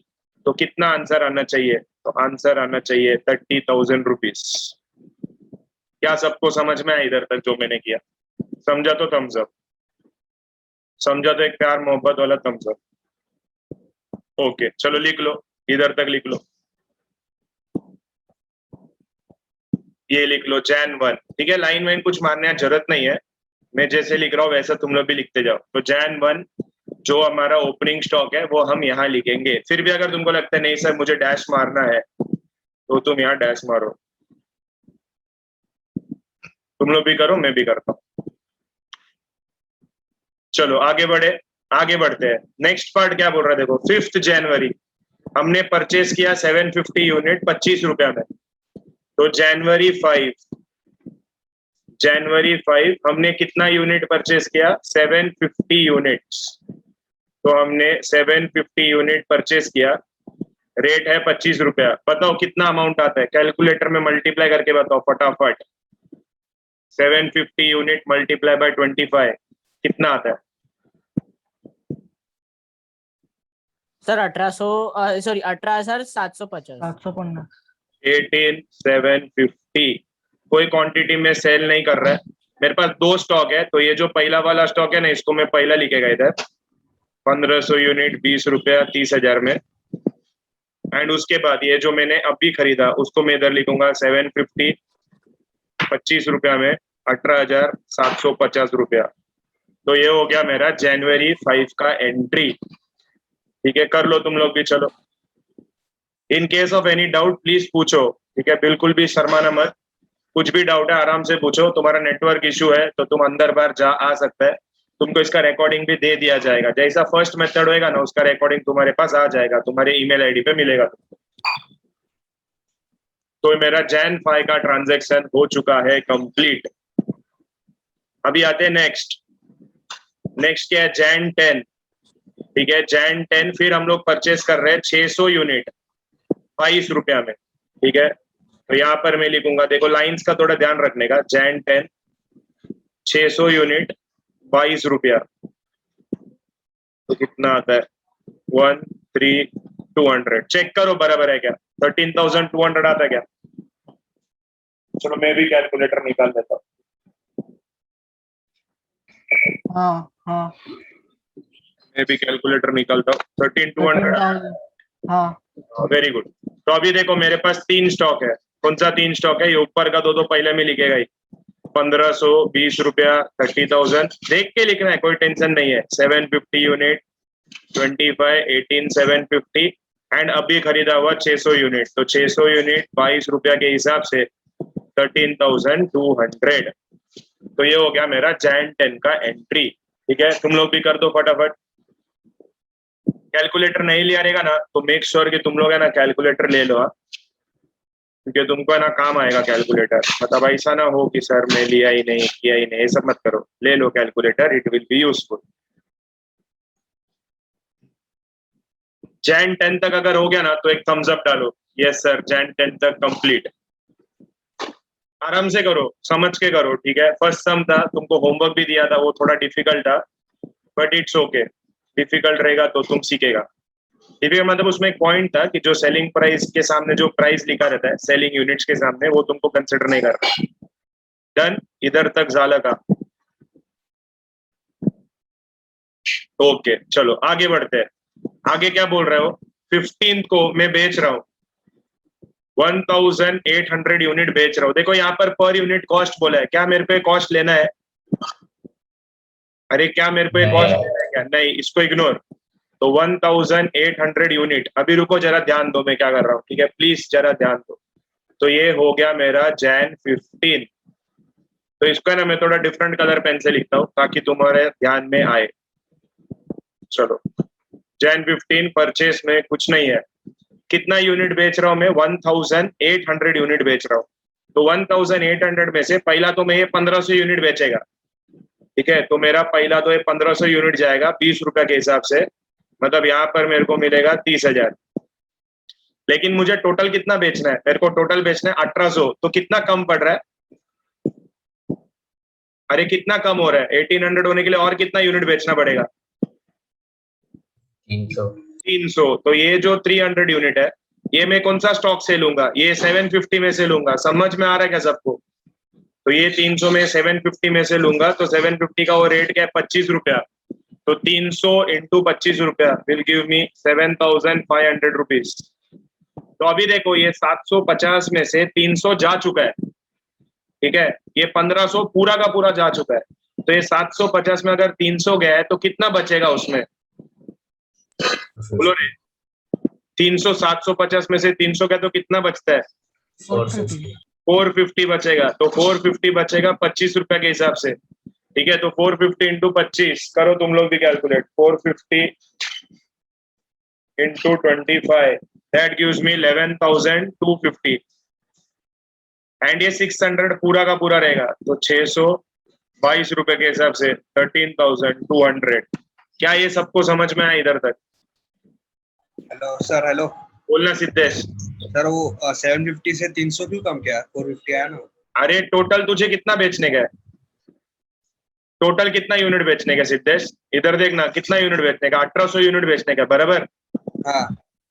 तो कितना आंसर आना चाहिए, तो आंसर आना चाहिए 30,000 रुपीज. क्या सबको समझ में आया इधर तक जो मैंने किया, समझा तो थम्स अप, समझा तो एक प्यार मोहब्बत वाला थम्स अप. ओके चलो लिख लो, इधर तक लिख लो, ये लिख लो Jan 1. ठीक है, लाइन वाइन कुछ मारने की जरूरत नहीं है, मैं जैसे लिख रहा हूँ वैसा तुम लोग भी लिखते जाओ. तो Jan 1 जो हमारा ओपनिंग स्टॉक है वो हम यहाँ लिखेंगे. फिर भी अगर तुमको लगता है नहीं सर मुझे डैश मारना है तो तुम यहाँ डैश मारो, तुम लोग भी करो, मैं भी करता हूँ. चलो आगे बढ़ते हैं. नेक्स्ट पार्ट क्या बोल रहा है, देखो 5 जनवरी हमने परचेस किया 750 यूनिट 25 रुपया में. तो जनवरी 5 हमने कितना यूनिट परचेस किया, 750 यूनिट्स. तो हमने 750 यूनिट परचेस किया, रेट है 25 रुपया. बताओ कितना अमाउंट आता है, कैलकुलेटर में मल्टीप्लाई करके बताओ फटाफट. 750 यूनिट मल्टीप्लाई बाय 25 कितना आता है, सर 18,750. 750. 18,750. कोई क्वांटिटी में सेल नहीं कर रहा है, मेरे पास 2 स्टॉक है, तो ये जो पहला वाला स्टॉक है ना, इसको मैं पहला लिखेगा इधर 1500 यूनिट 20 रुपया 30,000 में। एंड उसके बाद ये जो मैंने अभी खरीदा उसको मैं इधर लिखूंगा 750 25 रुपया में 18,750 रुपया। तो ये हो गया मेरा जनवरी 5 का एंट्री। ठीक है, कर लो तुम लोग भी। चलो, in case of any doubt please पूछो। ठीक है, बिल्कुल भी शर्माना मत, कुछ भी डाउट है आराम से पूछो। तुम्हारा नेटवर्क इशू है तो तुम अंदर बाहर जा आ सकता है, तुमको इसका रिकॉर्डिंग भी दे दिया जाएगा। जैसा फर्स्ट मेथड होएगा ना, उसका रिकॉर्डिंग तुम्हारे पास आ जाएगा, तुम्हारे ईमेल आईडी पे मिलेगा तुमको। तो मेरा जैन 5 का ट्रांजैक्शन हो चुका है कंप्लीट। अभी आते हैं नेक्स्ट क्या है, जैन 10। ठीक है, जैन 10 फिर हम लोग परचेस कर रहे हैं 600 यूनिट 22 रुपया में। ठीक है, तो यहाँ पर मैं लिखूंगा, देखो लाइंस का थोड़ा ध्यान रखने का। जैन 10 600 यूनिट 22 रुपया, तो कितना आता है 13,200। चेक करो बराबर है क्या, 13,200 आता है क्या? चलो मैं भी कैलकुलेटर निकाल लेता हूँ। हाँ हाँ मैं भी कैलकुलेटर निकालता हूँ। 13,200। हाँ वेरी गुड। तो अभी देखो मेरे पास 3 स्टॉक है। कौन सा 3 स्टॉक है? ये ऊपर का दो पहले में लिखेगा ही, 1500 20 रुपया 30,000 देख के लिखना है, कोई टेंशन नहीं है। 750 यूनिट 25 18 750 एंड अभी खरीदा हुआ 600 यूनिट, तो 600 यूनिट 22 रुपया के हिसाब से 13,200। तो ये हो गया मेरा जैन 10 का एंट्री। ठीक है, तुम लोग भी कर दो फटाफट। कैलकुलेटर नहीं लिया रहेगा ना तो मेक श्योर कि तुम लोग है ना कैलकुलेटर ले लो, क्योंकि तुमको है ना काम आएगा कैलकुलेटर। मतलब ऐसा ना हो कि सर मैं लिया ही नहीं किया ही नहीं, ये सब मत करो, ले लो calculator, it will be useful. जैन 10 तक अगर हो गया ना तो एक थम्स अप डालो, यस सर जैन 10 तक कंप्लीट। आराम से करो, समझ के करो। ठीक है, फर्स्ट सम था, तुमको होमवर्क भी दिया था, वो थोड़ा डिफिकल्ट था, बट इट्स ओके। डिफिकल्ट रहेगा तो तुम सीखेगा। डिफिकल्ट मतलब उसमें एक पॉइंट था कि जो सेलिंग प्राइस के सामने जो प्राइस लिखा रहता है सेलिंग यूनिट्स के सामने, वो तुमको कंसिडर नहीं करना। डन, इधर तक झाला का? ओके, चलो आगे बढ़ते हैं। आगे क्या बोल रहे हो? 15 को मैं बेच रहा हूँ 1800 यूनिट बेच रहा हूँ। देखो यहाँ पर यूनिट कॉस्ट बोला है, क्या मेरे पे कॉस्ट लेना है? अरे क्या मेरे पे कॉस्ट लेना है क्या? नहीं, इसको इग्नोर। तो 1800 यूनिट, अभी रुको जरा ध्यान दो मैं क्या कर रहा हूँ। ठीक है, प्लीज जरा ध्यान दो। तो ये हो गया मेरा जैन 15। तो इसको है ना मैं थोड़ा डिफरेंट कलर पेन से लिखता हूँ ताकि तुम्हारे ध्यान में आए। चलो, जैन 15 परचेस में कुछ नहीं है। कितना यूनिट बेच रहा हूँ मैं? 1800 यूनिट बेच रहा हूँ। तो 1800 में से पहला तो मैं ये 1500 यूनिट बेचेगा। ठीक है, तो मेरा पहला तो ये 1500 यूनिट जाएगा 20 रुपया के हिसाब से, मतलब यहाँ पर मेरे को मिलेगा 30,000। लेकिन मुझे टोटल कितना बेचना है? मेरे को टोटल बेचना है 1800। तो कितना कम पड़ रहा है? अरे कितना कम हो रहा है? 1800 होने के लिए और कितना यूनिट बेचना पड़ेगा? 300। तो ये जो 300 यूनिट है ये मैं कौन सा स्टॉक से लूंगा? ये 750 में से लूंगा। समझ में आ रहा है क्या सबको? तो ये 300 में 750 में से लूंगा, तो 750 का वो रेट क्या है? 25 रुपया। तो 300 इंटू 25 रुपया विल गिव मी 7,500 रुपीज। तो अभी देखो ये 750 में से 300 जा चुका है। ठीक है, ये 1500 पूरा का पूरा जा चुका है। तो ये 750 में अगर 300 गया है तो कितना बचेगा उसमें? बोलो रे, 300 750 में से 300 गया तो कितना बचता है? 450 बचेगा। तो 450 बचेगा 25 रुपया के हिसाब से। ठीक है, तो 450 इंटू 25 करो तुम लोग भी calculate. 450 into 25 that gives me 11,250 and ये 600 पूरा का पूरा रहेगा, तो 622 रुपए के हिसाब से 13,200। क्या ये सबको समझ में आया इधर तक? Hello sir. हेलो, बोलना सिद्धेश। सर वो 750 से 300 क्यों कम किया? 450 आया ना। अरे टोटल तुझे कितना बेचने का है? टोटल कितना यूनिट बेचने का सिद्धेश? इधर देखना, कितना यूनिट बेचने का? 1800 यूनिट बेचने का, बराबर? हाँ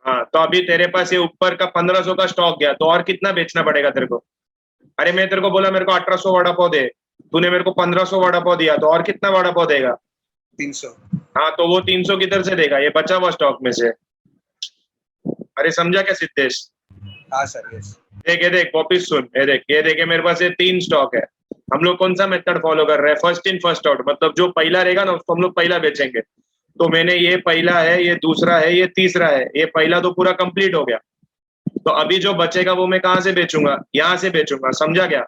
हाँ, तो अभी तेरे पास ये ऊपर का 1500 का स्टॉक गया, तो और कितना बेचना पड़ेगा तेरे को? अरे मैं तेरे को बोला मेरे को 1800 वड़ा पाव दे, तूने मेरे को 1500 वड़ा पाव दिया, तो और कितना वड़ा पाव देगा? 300। हाँ, तो वो 300 किधर से देगा? ये बचा हुआ स्टॉक में से। अरे समझा क्या सिद्धेश? हाँ सर, यस। देख, ये देख, वापिस सुन, ये देख, ये देख, ये मेरे पास ये 3 स्टॉक है। हम लोग कौन सा मेथड फॉलो कर रहे हैं? फर्स्ट इन फर्स्ट आउट, मतलब जो पहला रहेगा ना उसको हम लोग पहला बेचेंगे। तो मैंने ये पहला है, ये दूसरा है, ये तीसरा है, ये पहला तो पूरा कंप्लीट हो गया। तो अभी जो बचेगा वो मैं कहां से बेचूंगा? यहां से बेचूंगा। समझा क्या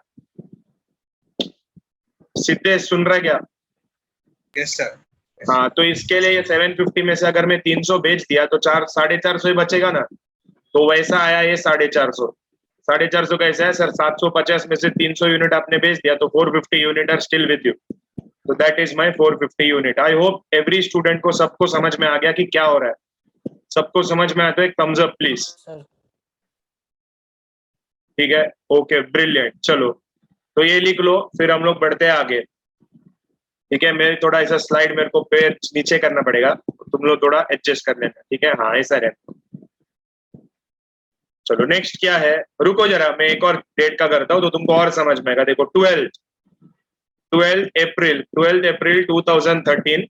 सिद्धेश? सुन रहा है क्या? Yes sir. हाँ, तो इसके लिए ये 750 में से अगर मैं 300 बेच दिया तो 400-450 ही बचेगा ना। तो वैसा आया ये 450। 450 कैसा है सर? 750 में से 300 यूनिट आपने बेच दिया तो 450 unit are still with you. तो that is my 450 unit. I hope every student को सबको समझ में आ गया कि क्या हो रहा है। सबको समझ में आया तो एक थम्स अप प्लीज। सर ठीक है, ओके, ब्रिलियंट। चलो, तो ये लिख लो, फिर हम लोग बढ़ते हैं आगे। ठीक है, मेरे थोड़ा ऐसा स्लाइड मेरे को पैर नीचे करना पड़ेगा, तुम लोग थोड़ा एडजस्ट कर लेना। ठीक है, हाँ ऐसा रहे। चलो नेक्स्ट क्या है? रुको जरा, मैं एक और डेट का करता हूँ तो तुमको और समझ में आएगा। देखो 12 अप्रैल 2013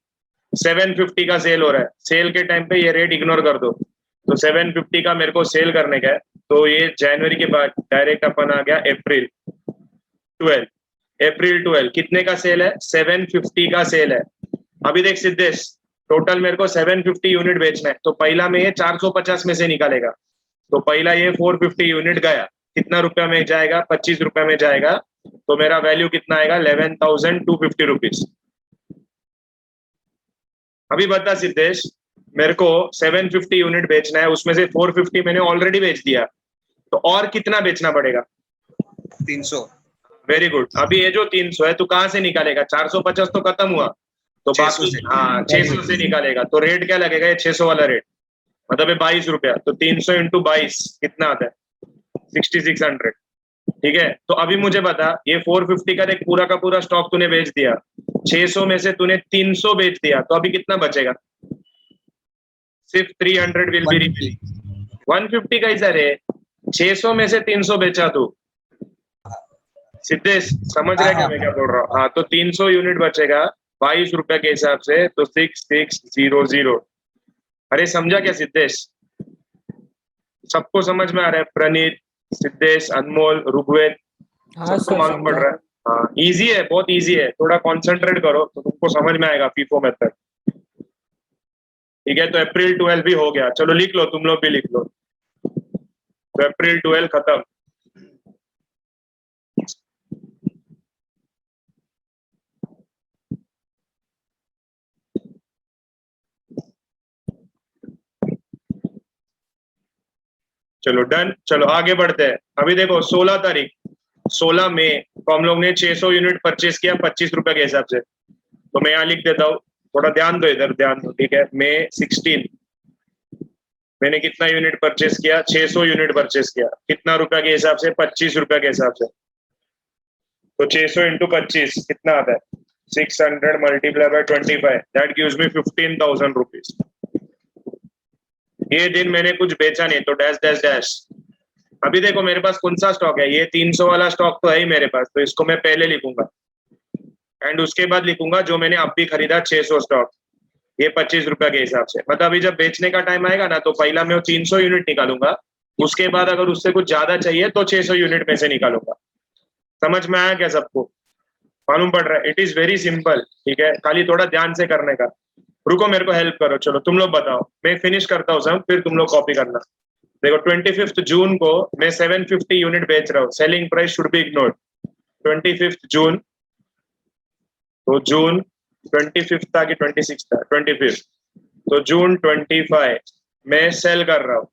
750 का सेल हो रहा है। सेल के टाइम पे ये रेट इग्नोर कर दो। तो 750 का मेरे को सेल करने का है, तो ये जनवरी के बाद डायरेक्ट अपन आ गया अप्रैल 12 कितने का सेल है? 750 का सेल है। अभी देख सिद्धेश, टोटल मेरे को 750 यूनिट बेचना है, तो पहला में ये 450 में से निकालेगा। तो पहला ये 450 यूनिट गया, कितना रुपया में जाएगा? 25 रुपया में जाएगा। तो मेरा वैल्यू कितना आएगा? 11,250 रुपीज। अभी बता सिद्धेश, मेरे को 750 यूनिट बेचना है, उसमें से 450 मैंने ऑलरेडी बेच दिया, तो और कितना बेचना पड़ेगा? 300। Very good. अभी ये जो 300 है तू कहां से निकालेगा? 450 तो खत्म हुआ, तो 600 बाकी से। हाँ 600 से निकालेगा। तो रेट क्या लगेगा? ये 600 वाला रेट, मतलब ये 22 रुपया। तो 300 इंटू 22 कितना आता है? 6600। ठीक है, तो अभी मुझे बता, ये 450 का एक पूरा का पूरा स्टॉक तूने बेच दिया, 600 में से तूने 300 बेच दिया, तो अभी कितना बचेगा? सिर्फ 300 विल बी रिमेनिंग। 150 कैसा रे? 600 में से 300 बेचा तू। सिद्धेश समझ रहे क्या मैं क्या बोल रहा हूँ? हाँ, तो 300 यूनिट बचेगा 22 रुपए के हिसाब से, तो 6600। अरे समझा क्या सिद्धेश? सबको समझ में आ रहा है? प्रणीत, सिद्धेश, अनमोल, ऋग्वेद, हाँ सबको सर मालूम पड़ समझा। रहा है? हाँ, इजी है, बहुत इजी है। थोड़ा कॉन्सेंट्रेट करो तो तुमको समझ में आएगा फीफो मेथड। ठीक है, तो अप्रैल 12 भी हो गया। चलो लिख लो, तुम लोग भी लिख लो। तो अप्रैल 12 खत्म। चलो डन। चलो आगे बढ़ते हैं। अभी देखो 16 तारीख 16 मई को हम लोग ने 600 यूनिट परचेस किया 25 रुपए के हिसाब से। तो मैं यहाँ लिख देता हूँ, थोड़ा ध्यान दो, इधर ध्यान दो। ठीक है, मई 16 मैंने कितना यूनिट परचेस किया? 600 यूनिट परचेस किया। कितना रुपया के हिसाब से? 25 रुपया के हिसाब से। तो 600 इंटू 25 कितना आता है? 600 multiply by 25, that gives me 15,000 rupees. ये दिन मैंने कुछ बेचा नहीं, तो डैश डैश डैश। अभी देखो मेरे पास कौन सा स्टॉक है? ये 300 वाला स्टॉक तो है ही मेरे पास, तो इसको मैं पहले लिखूंगा, एंड उसके बाद लिखूंगा जो मैंने अब भी खरीदा 600 स्टॉक, ये 25 रुपया के हिसाब से। मतलब अभी जब बेचने का टाइम आएगा ना, तो पहला मैं 300 यूनिट निकालूंगा, उसके बाद अगर उससे कुछ ज्यादा चाहिए तो 600 यूनिट में से निकालूंगा। समझ में आया क्या सबको? मालूम पड़ रहा है? It is very simple. ठीक है, खाली थोड़ा ध्यान से करने का। रुको, मेरे को हेल्प करो। चलो तुम लोग बताओ, मैं फिनिश करता हूँ सब, फिर तुम लोग कॉपी करना। देखो 25 जून को मैं 750 यूनिट बेच रहा हूँ। Selling price should be ignored. 25 जून, तो जून 25 था कि 26 था? 25। तो जून 25 मैं सेल कर रहा हूँ।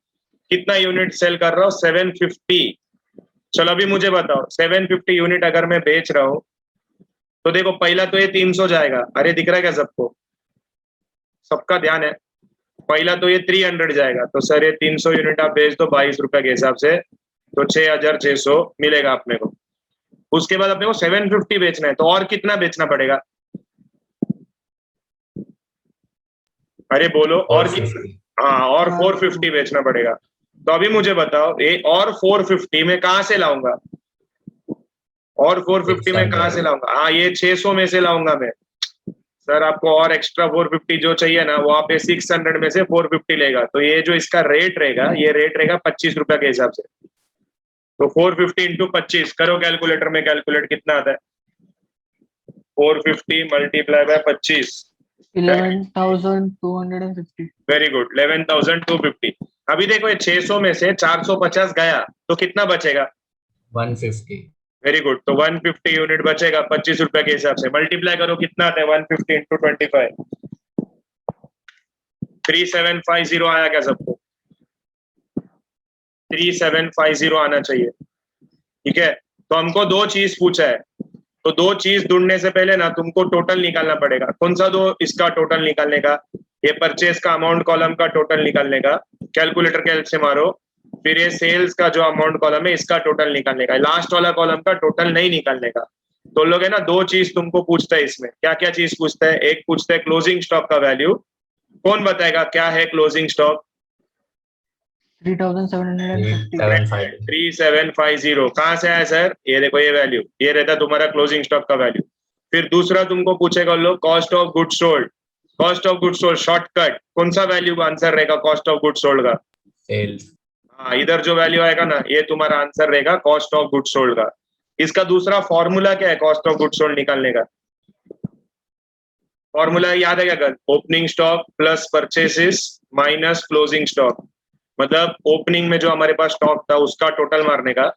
कितना यूनिट सेल कर रहा हूँ? 750। चलो अभी मुझे बताओ, 750 यूनिट अगर मैं बेच रहा हूँ, तो देखो पहला तो ये 300 जाएगा। अरे दिख रहा है क्या सबको? सबका ध्यान है? पहला तो ये 300 जाएगा। तो सर ये 300 यूनिट आप बेच दो 22 रुपए के हिसाब से, तो 6,600 मिलेगा अपने को। उसके बाद अपने को 750 बेचना है, तो और कितना बेचना पड़ेगा? अरे बोलो, और कितना? हाँ, और 450 बेचना पड़ेगा। तो अभी मुझे बताओ, ये और 450 में कहां से लाऊंगा? और 450 में कहाँ से 600 लाऊंगा? हाँ, ये 600 में से लाऊंगा मैं। सर आपको और एक्स्ट्रा 450 जो चाहिए ना, वो आप 600 में से 450 लेगा, तो ये जो इसका रेट रहेगा, ये रेट रहेगा 25 रुपया के हिसाब से। तो 450 इंटू 25 करो कैलकुलेटर में, कैलकुलेट कितना आता है? 450 मल्टीप्लाई बाय 25, 11,250. Very good, 11,250। अभी देखो ये 600 में से 450 गया तो कितना बचेगा? 150 वेरी गुड, तो 150 यूनिट बचेगा 25 रुपए के हिसाब से। मल्टीप्लाई करो कितना आता है? 150 इंटू 25, 3750 आया क्या सबको? 3750 आना चाहिए, ठीक है। तो हमको दो चीज पूछा है, तो दो चीज ढूंढने से पहले ना तुमको टोटल निकालना पड़ेगा। कौन सा? दो इसका टोटल निकालने का, ये परचेज का अमाउंट कॉलम का टोटल निकालने का, कैलकुलेटर के हेल्प से मारो। फिर ये सेल्स का जो अमाउंट कॉलम है इसका टोटल निकालने का, लास्ट वाला कॉलम का टोटल नहीं निकालने का। तो लोग है ना, दो चीज तुमको पूछता है इसमें। क्या क्या चीज पूछता है? एक पूछता है क्लोजिंग स्टॉक का वैल्यू। कौन बताएगा क्या है क्लोजिंग स्टॉक? 3,750. 3750 3750 कहाँ से आया सर? ये देखो ये वैल्यू, ये रहता तुम्हारा क्लोजिंग स्टॉक का वैल्यू। फिर दूसरा तुमको पूछेगा लोग cost of good sold. Cost of good sold shortcut, कौन सा वैल्यू का आंसर रहेगा कॉस्ट ऑफ गुड सोल्ड का? सेल्स हाँ, इधर जो वैल्यू आएगा ना, ये तुम्हारा आंसर रहेगा कॉस्ट ऑफ गुड सोल्ड का। इसका दूसरा फॉर्मूला क्या है कॉस्ट ऑफ गुड सोल्ड निकालने का? फॉर्मूला याद है क्या? Opening stock plus purchases minus closing stock. मतलब ओपनिंग में जो हमारे पास स्टॉक था उसका टोटल मारने का,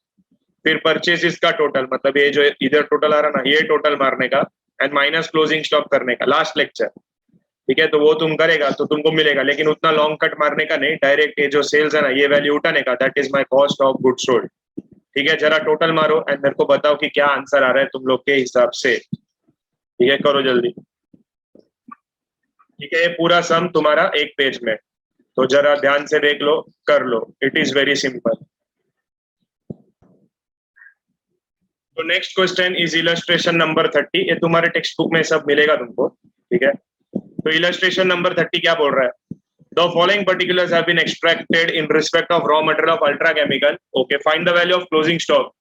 फिर परचेसेस का टोटल, मतलब ये जो इधर टोटल आ रहा ना, ये टोटल मारने का, एंड माइनस क्लोजिंग स्टॉक करने का लास्ट लेक्चर, ठीक है। तो वो तुम करेगा तो तुमको मिलेगा, लेकिन उतना लॉन्ग कट मारने का नहीं, डायरेक्ट ये जो सेल्स है ना, ये वैल्यू उठाने का, that is my cost of good sold, ठीक है। जरा टोटल मारो एंड मेरे को बताओ कि क्या आंसर आ रहा है तुम लोग के हिसाब से, ठीक है। करो जल्दी, ठीक है। ये पूरा सम तुम्हारा एक पेज में, तो जरा ध्यान से देख लो, कर लो, इट इज वेरी सिंपल। तो next question is illustration number 30। ये तुम्हारे टेक्स्ट बुक में सब मिलेगा तुमको, ठीक है। तो इलस्ट्रेशन नंबर 30 क्या बोल रहा है? The following particulars have been extracted in respect of raw material of ultra chemical. Okay, find the value of closing stock.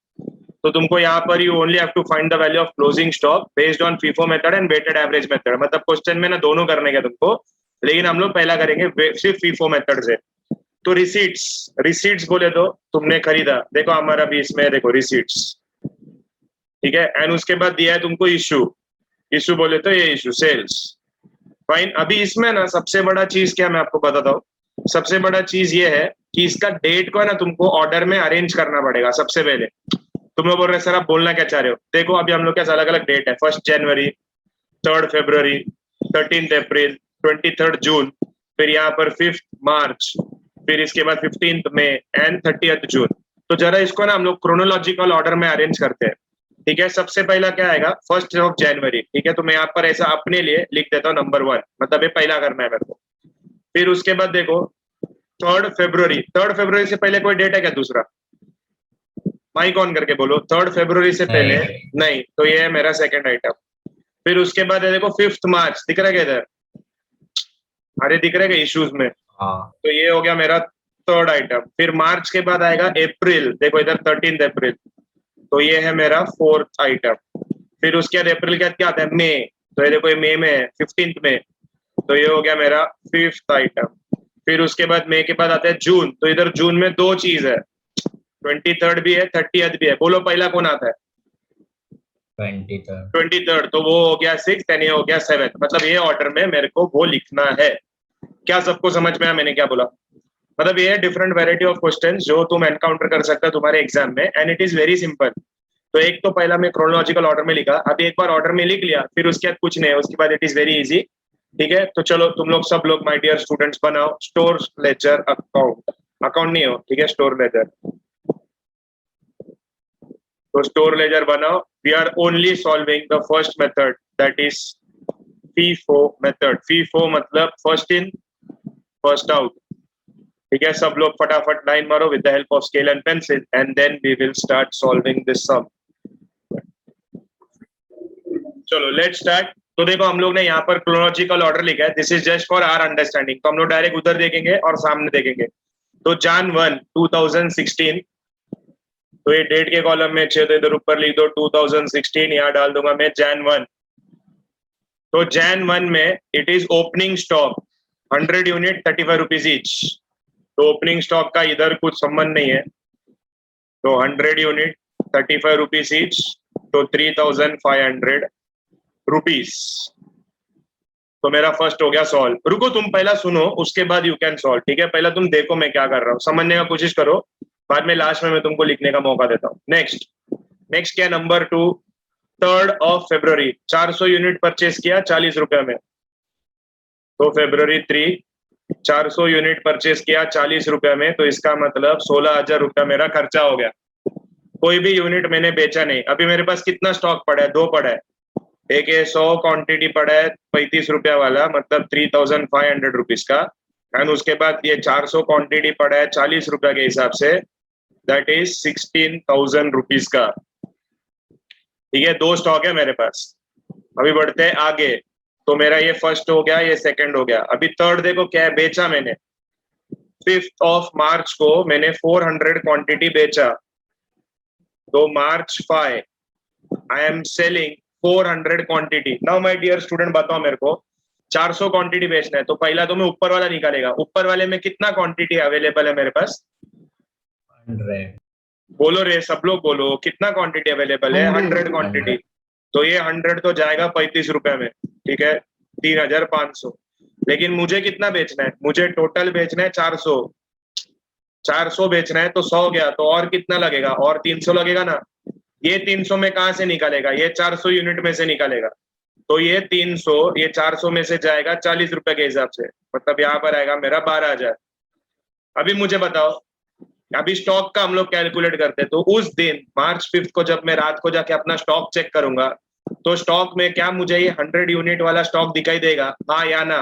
तो तुमको यहाँ पर you only have to find the value of closing stock based on FIFO method and weighted average method. मतलब question में ना दोनों करने का तुमको, लेकिन हम लोग पहला करेंगे सिर्फ FIFO मेथड से। तो रिसीट्स बोले तो तुमने खरीदा, देखो हमारा भी इसमें देखो रिसीट्स, ठीक है। एंड उसके बाद दिया है तुमको इशू बोले तो ये इशू सेल्स, फाइन। अभी इसमें ना सबसे बड़ा चीज क्या मैं आपको बताता हूँ, सबसे बड़ा चीज ये है कि इसका डेट को है ना तुमको ऑर्डर में अरेंज करना पड़ेगा। सबसे पहले तुम लोग बोल रहे सर आप बोलना क्या चाह रहे हो? देखो अभी हम लोग के अलग अलग डेट है, 1 जनवरी, 3 फरवरी, 13 अप्रैल, 23 जून, फिर यहाँ पर 5 मार्च, फिर इसके बाद 15 मई एंड 30 जून। तो जरा इसको ना हम लोग क्रोनोलॉजिकल ऑर्डर में अरेंज करते हैं, ठीक है। सबसे पहला क्या आएगा? 1 जनवरी, ठीक है। तो मैं यहाँ पर ऐसा अपने लिए लिख देता हूँ नंबर 1, मतलब ये पहला करना है मेरे को। फिर उसके बाद देखो 3 फरवरी, 3 फरवरी से पहले कोई डेट है क्या दूसरा? माइक ऑन करके बोलो, 3 फरवरी से पहले नहीं, तो ये है मेरा सेकंड आइटम। फिर उसके बाद है देखो 5 मार्च, दिख रहा है क्या इधर? अरे दिख रहा है क्या इश्यूज में? हाँ तो ये हो गया मेरा 3rd आइटम। फिर मार्च के बाद आएगा अप्रैल, देखो इधर 13 अप्रैल, तो ये है मेरा 4th आइटम। फिर उसके बाद अप्रैल के बाद क्या आता है? मई, तो ये देखो ये मई में है 15 मई, तो ये हो गया मेरा 5th आइटम। फिर उसके बाद मई के बाद आता है जून, तो इधर जून में दो चीज है, 23rd भी है 30th भी है। बोलो पहला कौन आता है? 23rd, तो वो हो गया 6th एंड ये हो गया 7th। मतलब ये ऑर्डर में मेरे को वो लिखना है। क्या सबको समझ में आया मैंने क्या बोला? मतलब ये डिफरेंट वैरायटी ऑफ क्वेश्चंस जो तुम एनकाउंटर कर सकते हो तुम्हारे एग्जाम में, and it is very simple. तो एक तो पहला मैं क्रोनोलॉजिकल ऑर्डर में लिखा, अभी एक बार ऑर्डर में लिख लिया, फिर उसके बाद कुछ नहीं है, उसके बाद इट इज वेरी इजी, ठीक है। तो चलो तुम लोग सब लोग माय डियर स्टूडेंट्स बनाओ स्टोर लेजर अकाउंट, अकाउंट नहीं हो, ठीक है, स्टोर लेजर। तो स्टोर लेजर बनाओ। We are only solving the first method, that is FIFO method. FIFO मतलब फर्स्ट इन फर्स्ट आउट, ठीक है। सब लोग फटाफट लाइन मारो with the help of scale and pencil, and then we will start solving this sum. चलो let's start. तो देखो हम लोग ने यहाँ पर क्रोनोलॉजिकल ऑर्डर लिखा है, this is just for our understanding. तो हम लोग डायरेक्ट उधर देखेंगे और सामने देखेंगे। तो Jan 1, 2016 तो ये डेट के कॉलम में 6, तो इधर ऊपर लिख दो 2016, यहाँ डाल दूंगा मैं Jan 1। तो Jan 1 में it is opening stock 100 unit 35 rupees each. तो ओपनिंग स्टॉक का इधर कुछ संबंध नहीं है, तो 100 यूनिट 35 रुपीज ईच, तो 3500 रुपीज। तो मेरा फर्स्ट हो गया सॉल्व। रुको तुम पहला सुनो, उसके बाद यू कैन सॉल्व, ठीक है? पहला तुम देखो मैं क्या कर रहा हूँ, समझने का कोशिश करो, बाद में लास्ट में मैं तुमको लिखने का मौका देता हूँ। नेक्स्ट क्या, number 2, 3rd of February 400 unit purchase किया 40 रुपए में। तो February 3 400 यूनिट परचेस किया 40 रुपए में, तो इसका मतलब 16,000 रुपया मेरा खर्चा हो गया। कोई भी यूनिट मैंने बेचा नहीं। अभी मेरे पास कितना स्टॉक पड़ा है? 2 पड़ा है। एक ये 100 क्वांटिटी पड़ा है 35 रुपया वाला, मतलब 3500 रुपीज का, एंड उसके बाद ये 400 क्वांटिटी पड़ा है 40 रुपया के हिसाब से, दैट इज 16,000 रुपीज का। ठीक है, 2 स्टॉक है मेरे पास। अभी बढ़ते हैं आगे। तो मेरा ये फर्स्ट हो गया, ये सेकंड हो गया। अभी थर्ड देखो क्या है, बेचा मैंने 5th of March को मैंने 400 क्वांटिटी बेचा। तो March 5 I am selling 400 quantity. Now my dear student बताओ मेरे को, 400 क्वांटिटी बेचना है, तो पहला तो मैं ऊपर वाला निकालेगा। ऊपर वाले में कितना क्वांटिटी अवेलेबल है मेरे पास? 100, बोलो रे, सब लोग बोलो, कितना क्वांटिटी अवेलेबल है? 100 क्वांटिटी। तो ये 100 तो जाएगा 35 रुपए में, ठीक है, 3500। लेकिन मुझे कितना बेचना है? मुझे टोटल बेचना है 400। 400 बेचना है तो 100 गया, तो और कितना लगेगा? और 300 लगेगा ना। ये 300 में कहां से निकालेगा? ये 400 यूनिट में से निकालेगा। तो ये 300 ये 400 में से जाएगा 40 रुपए के हिसाब से, मतलब यहाँ पर आएगा मेरा 12,000। अभी मुझे बताओ, अभी स्टॉक का हम लोग कैलकुलेट करते हैं, तो उस दिन March 5 को जब मैं रात को जाके अपना स्टॉक चेक करूंगा, तो स्टॉक में क्या मुझे ये 100 यूनिट वाला स्टॉक दिखाई देगा? हाँ या ना?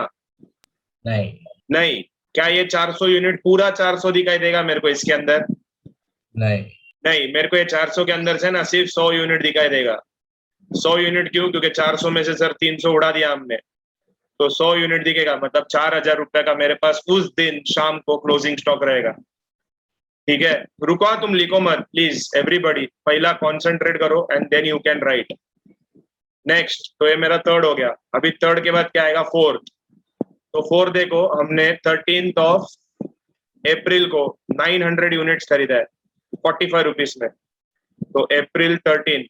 नहीं, नहीं। क्या ये 400 यूनिट पूरा 400 दिखाई देगा मेरे को इसके अंदर? नहीं, नहीं, मेरे को ये 400 के अंदर से ना सिर्फ 100 यूनिट दिखाई देगा। 100 यूनिट क्यों? क्योंकि 400 में से सर 300 उड़ा दिया हमने, तो 100 यूनिट दिखेगा, मतलब 4,000 रुपए का मेरे पास उस दिन शाम को क्लोजिंग स्टॉक रहेगा। ठीक है, रुको, तुम लिखो मत प्लीज एवरीबॉडी, पहला कॉन्सेंट्रेट करो and then you can write. Next, तो ये मेरा थर्ड हो गया। अभी थर्ड के बाद क्या आएगा? फोर्थ। तो फोर्थ देखो, हमने 13th of April को 900 यूनिट्स खरीदा है 45 रुपीज में। तो अप्रैल 13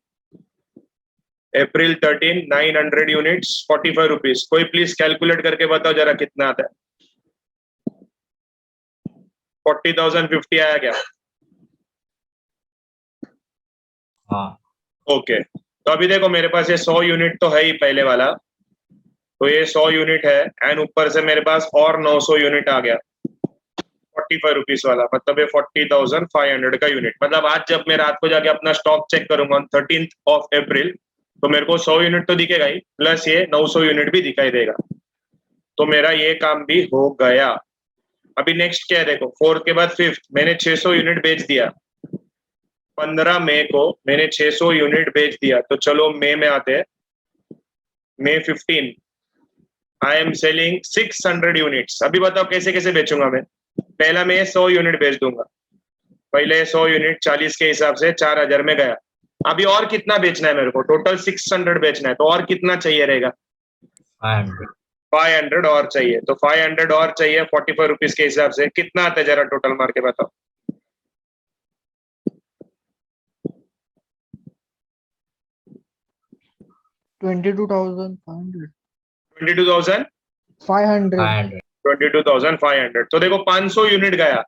900 यूनिट्स 45 रुपीज। कोई प्लीज कैलकुलेट करके बताओ जरा कितना आता है? 40,050 आया क्या? हाँ, ओके, तो अभी देखो मेरे पास ये 100 यूनिट तो है ही पहले वाला, तो ये 100 यूनिट है, एंड ऊपर से मेरे पास और 900 यूनिट आ गया 45 रुपीज वाला, मतलब ये 40,500 का यूनिट। मतलब आज जब मैं रात को जाके अपना स्टॉक चेक करूंगा 13th of April, तो मेरे को 100 यूनिट तो दिखेगा ही, प्लस ये 900 यूनिट भी दिखाई देगा। तो मेरा ये काम भी हो गया। अभी नेक्स्ट क्या है देखो, फोर्थ के बाद फिफ्थ, मैंने 600 यूनिट बेच दिया 15 मई को, मैंने 600 यूनिट बेच दिया। तो चलो मई में आते हैं। May 15 I am selling 600 units. अभी बताओ कैसे कैसे बेचूंगा मैं? पहला मैं 100 यूनिट बेच दूंगा, पहले 100 यूनिट 40 के हिसाब से 4,000 में गया। अभी और कितना बेचना है मेरे को? टोटल 600 बेचना है, तो और कितना चाहिए रहेगा? 500, 500 और चाहिए। तो 500 और चाहिए 45 रुपीज के हिसाब से। कितना आता है जरा टोटल मार के बताओ? 22,500 22,000 500 22,500। तो देखो 500 यूनिट गया।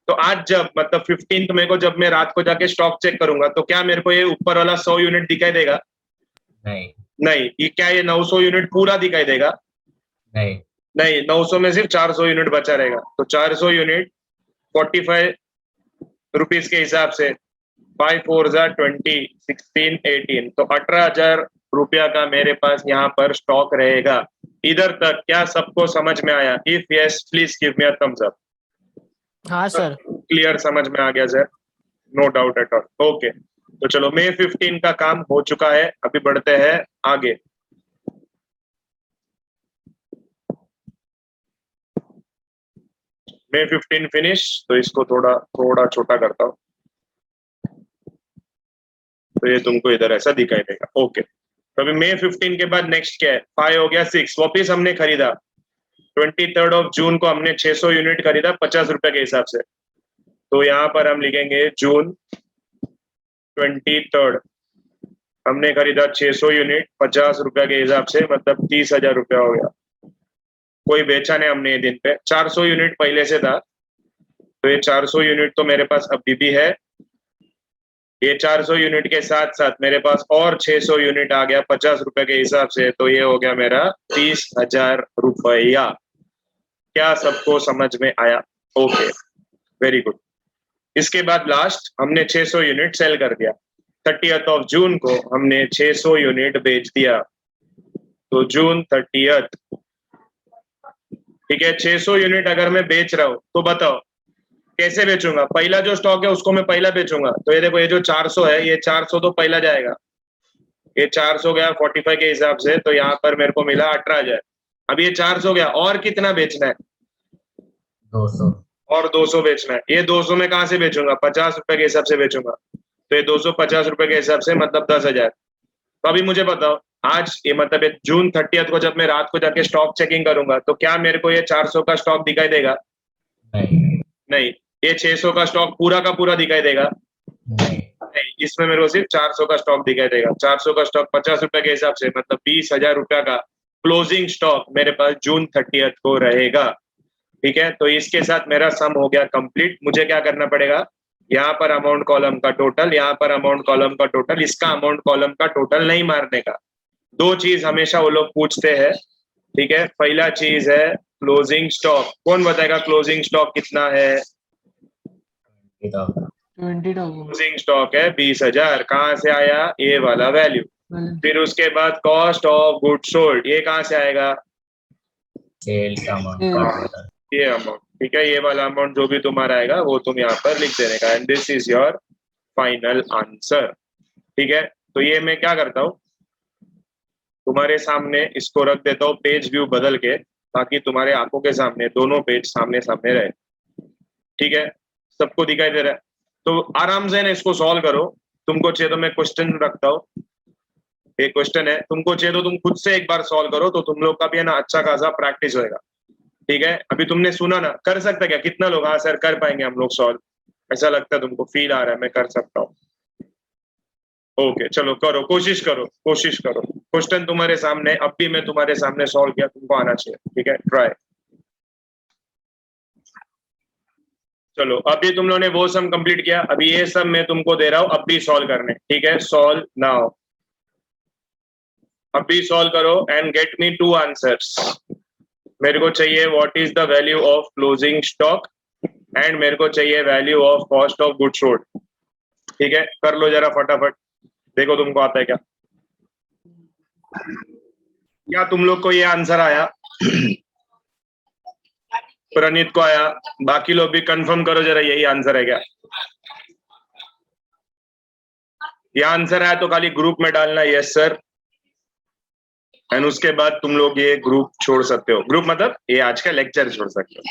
तो आज जब मतलब 15th मई को जब मैं रात को जाके स्टॉक चेक करूंगा, तो क्या मेरे को ये ऊपर वाला 100 यूनिट दिखाई देगा? नहीं, नहीं। ये क्या ये 900 यूनिट पूरा दिखाई देगा? नहीं, नहीं, 900 में सिर्फ 400 यूनिट बचा रहेगा। तो 400 यूनिट 45 रुपीज के हिसाब से 5 4 20 16 18, तो 18,000 रुपया का मेरे पास यहाँ पर स्टॉक रहेगा। इधर तक क्या सबको समझ में आया? If yes please give me a thumbs up. हाँ सर। क्लियर, समझ में आ गया sir? No doubt at all. Okay, तो चलो May 15 का काम हो चुका है। अभी बढ़ते हैं आगे। May 15 फिनिश, तो इसको थोड़ा थोड़ा छोटा करता हूँ। तो ये तुमको इधर ऐसा दिखाई देगा। ओके, तो अभी May 15 के बाद नेक्स्ट क्या है? 5 हो गया, 6 वापिस हमने खरीदा 23 जून को हमने 600 यूनिट खरीदा 50 रुपए के हिसाब से। तो यहाँ पर हम लिखेंगे जून 23 हमने खरीदा 600 यूनिट 50 रुपए के हिसाब से, मतलब 30,000 रुपया हो गया। कोई बेचा नहीं हमने ये दिन पे। 400 यूनिट पहले से था, तो ये 400 यूनिट तो मेरे पास अभी भी है। ये 400 यूनिट के साथ साथ मेरे पास और 600 यूनिट आ गया 50 रुपए के हिसाब से, तो ये हो गया मेरा 30,000 रुपया। क्या सबको समझ में आया? Okay, very good. इसके बाद लास्ट हमने 600 यूनिट सेल कर दिया। 30 जून को हमने 600 यूनिट बेच दिया, तो जून 30, ठीक है। 600 यूनिट अगर मैं बेच रहा हूं तो बताओ कैसे बेचूंगा? पहला जो स्टॉक है उसको मैं पहला बेचूंगा। तो ये देखो, ये जो 400 है, ये 400 तो पहला जाएगा। ये 400 गया 45 के हिसाब से, तो यहाँ पर मेरे को मिला 18,000। अब ये 400 गया, और कितना बेचना है? 200। और 200 बेचना है। ये 200 में कहाँ से बेचूंगा? 50 रुपए के हिसाब से बेचूंगा। तो ये 250 रुपए के हिसाब से मतलब 10,000। तो अभी मुझे बताओ, आज ये मतलब ये जून 30 को जब मैं रात को जाके स्टॉक चेकिंग करूंगा, तो क्या मेरे को ये 400 का स्टॉक दिखाई देगा? नहीं। ये 600 का स्टॉक पूरा का पूरा दिखाई देगा? नहीं। इसमें मेरे को सिर्फ 400 का स्टॉक दिखाई देगा। 400 का स्टॉक 50 रुपए के हिसाब से मतलब 20,000 रुपया का क्लोजिंग स्टॉक मेरे पास जून 30 को रहेगा। ठीक है, तो इसके साथ मेरा सम हो गया कंप्लीट। मुझे क्या करना पड़ेगा? यहाँ पर अमाउंट कॉलम का टोटल, यहाँ पर अमाउंट कॉलम का टोटल, इसका अमाउंट कॉलम का टोटल नहीं मारने का। दो चीज हमेशा वो लोग पूछते हैं, ठीक है। पहला चीज है क्लोजिंग स्टॉक। कौन बताएगा क्लोजिंग स्टॉक कितना है? 20,000 क्लोजिंग स्टॉक है 20,000। कहाँ से आया? ये वाला वैल्यू। फिर उसके बाद कॉस्ट ऑफ गुड सोल्ड, ये कहाँ से आएगा? Sales amount. ये अमाउंट, ठीक है। ये वाला अमाउंट जो भी तुम्हारा आएगा वो तुम यहाँ पर लिख देने का, and this is your final answer. ठीक है, तो ये मैं क्या करता हूँ, तुम्हारे सामने इसको रख देता हूँ पेज व्यू बदल के, ताकि तुम्हारे आंखों के सामने दोनों पेज सामने सामने रहे। ठीक है, सबको दिखाई दे रहा है? तो आराम से ना इसको सॉल्व करो। तुमको चाहिए तो मैं क्वेश्चन रखता हूँ, एक क्वेश्चन है, तुमको चाहिए तो तुम खुद से एक बार सॉल्व करो, तो तुम लोग का भी है ना अच्छा खासा प्रैक्टिस होएगा। ठीक है, अभी तुमने सुना ना, कर सकता क्या? कितना लोग हाँ सर कर पाएंगे हम लोग सॉल्व? ऐसा लगता है तुमको? फील आ रहा है मैं कर सकता हूँ? ओके, चलो करो, कोशिश करो, कोशिश करो। क्वेश्चन तुम्हारे सामने, अब भी मैं तुम्हारे सामने सॉल्व किया, तुमको आना चाहिए। ठीक है, ट्राई। चलो, अभी तुम लोगों ने वो सम कंप्लीट किया, अभी ये सब मैं तुमको दे रहा हूं अब भी सॉल्व करने। ठीक है, सॉल्व नाउ। अभी सॉल्व करो एंड गेट मी 2 आंसर्स। मेरे को चाहिए what is the value of closing stock and मेरे को चाहिए value of cost of goods sold. ठीक है, कर लो जरा फटाफट, देखो तुमको आता है क्या। क्या तुम लोग को ये आंसर आया? प्रणीत को आया? बाकी लोग भी कंफर्म करो जरा, यही आंसर है क्या? ये आंसर आया तो खाली ग्रुप में डालना यस सर, एंड उसके बाद तुम लोग ये ग्रुप छोड़ सकते हो। ग्रुप मतलब ये आज का लेक्चर छोड़ सकते हो।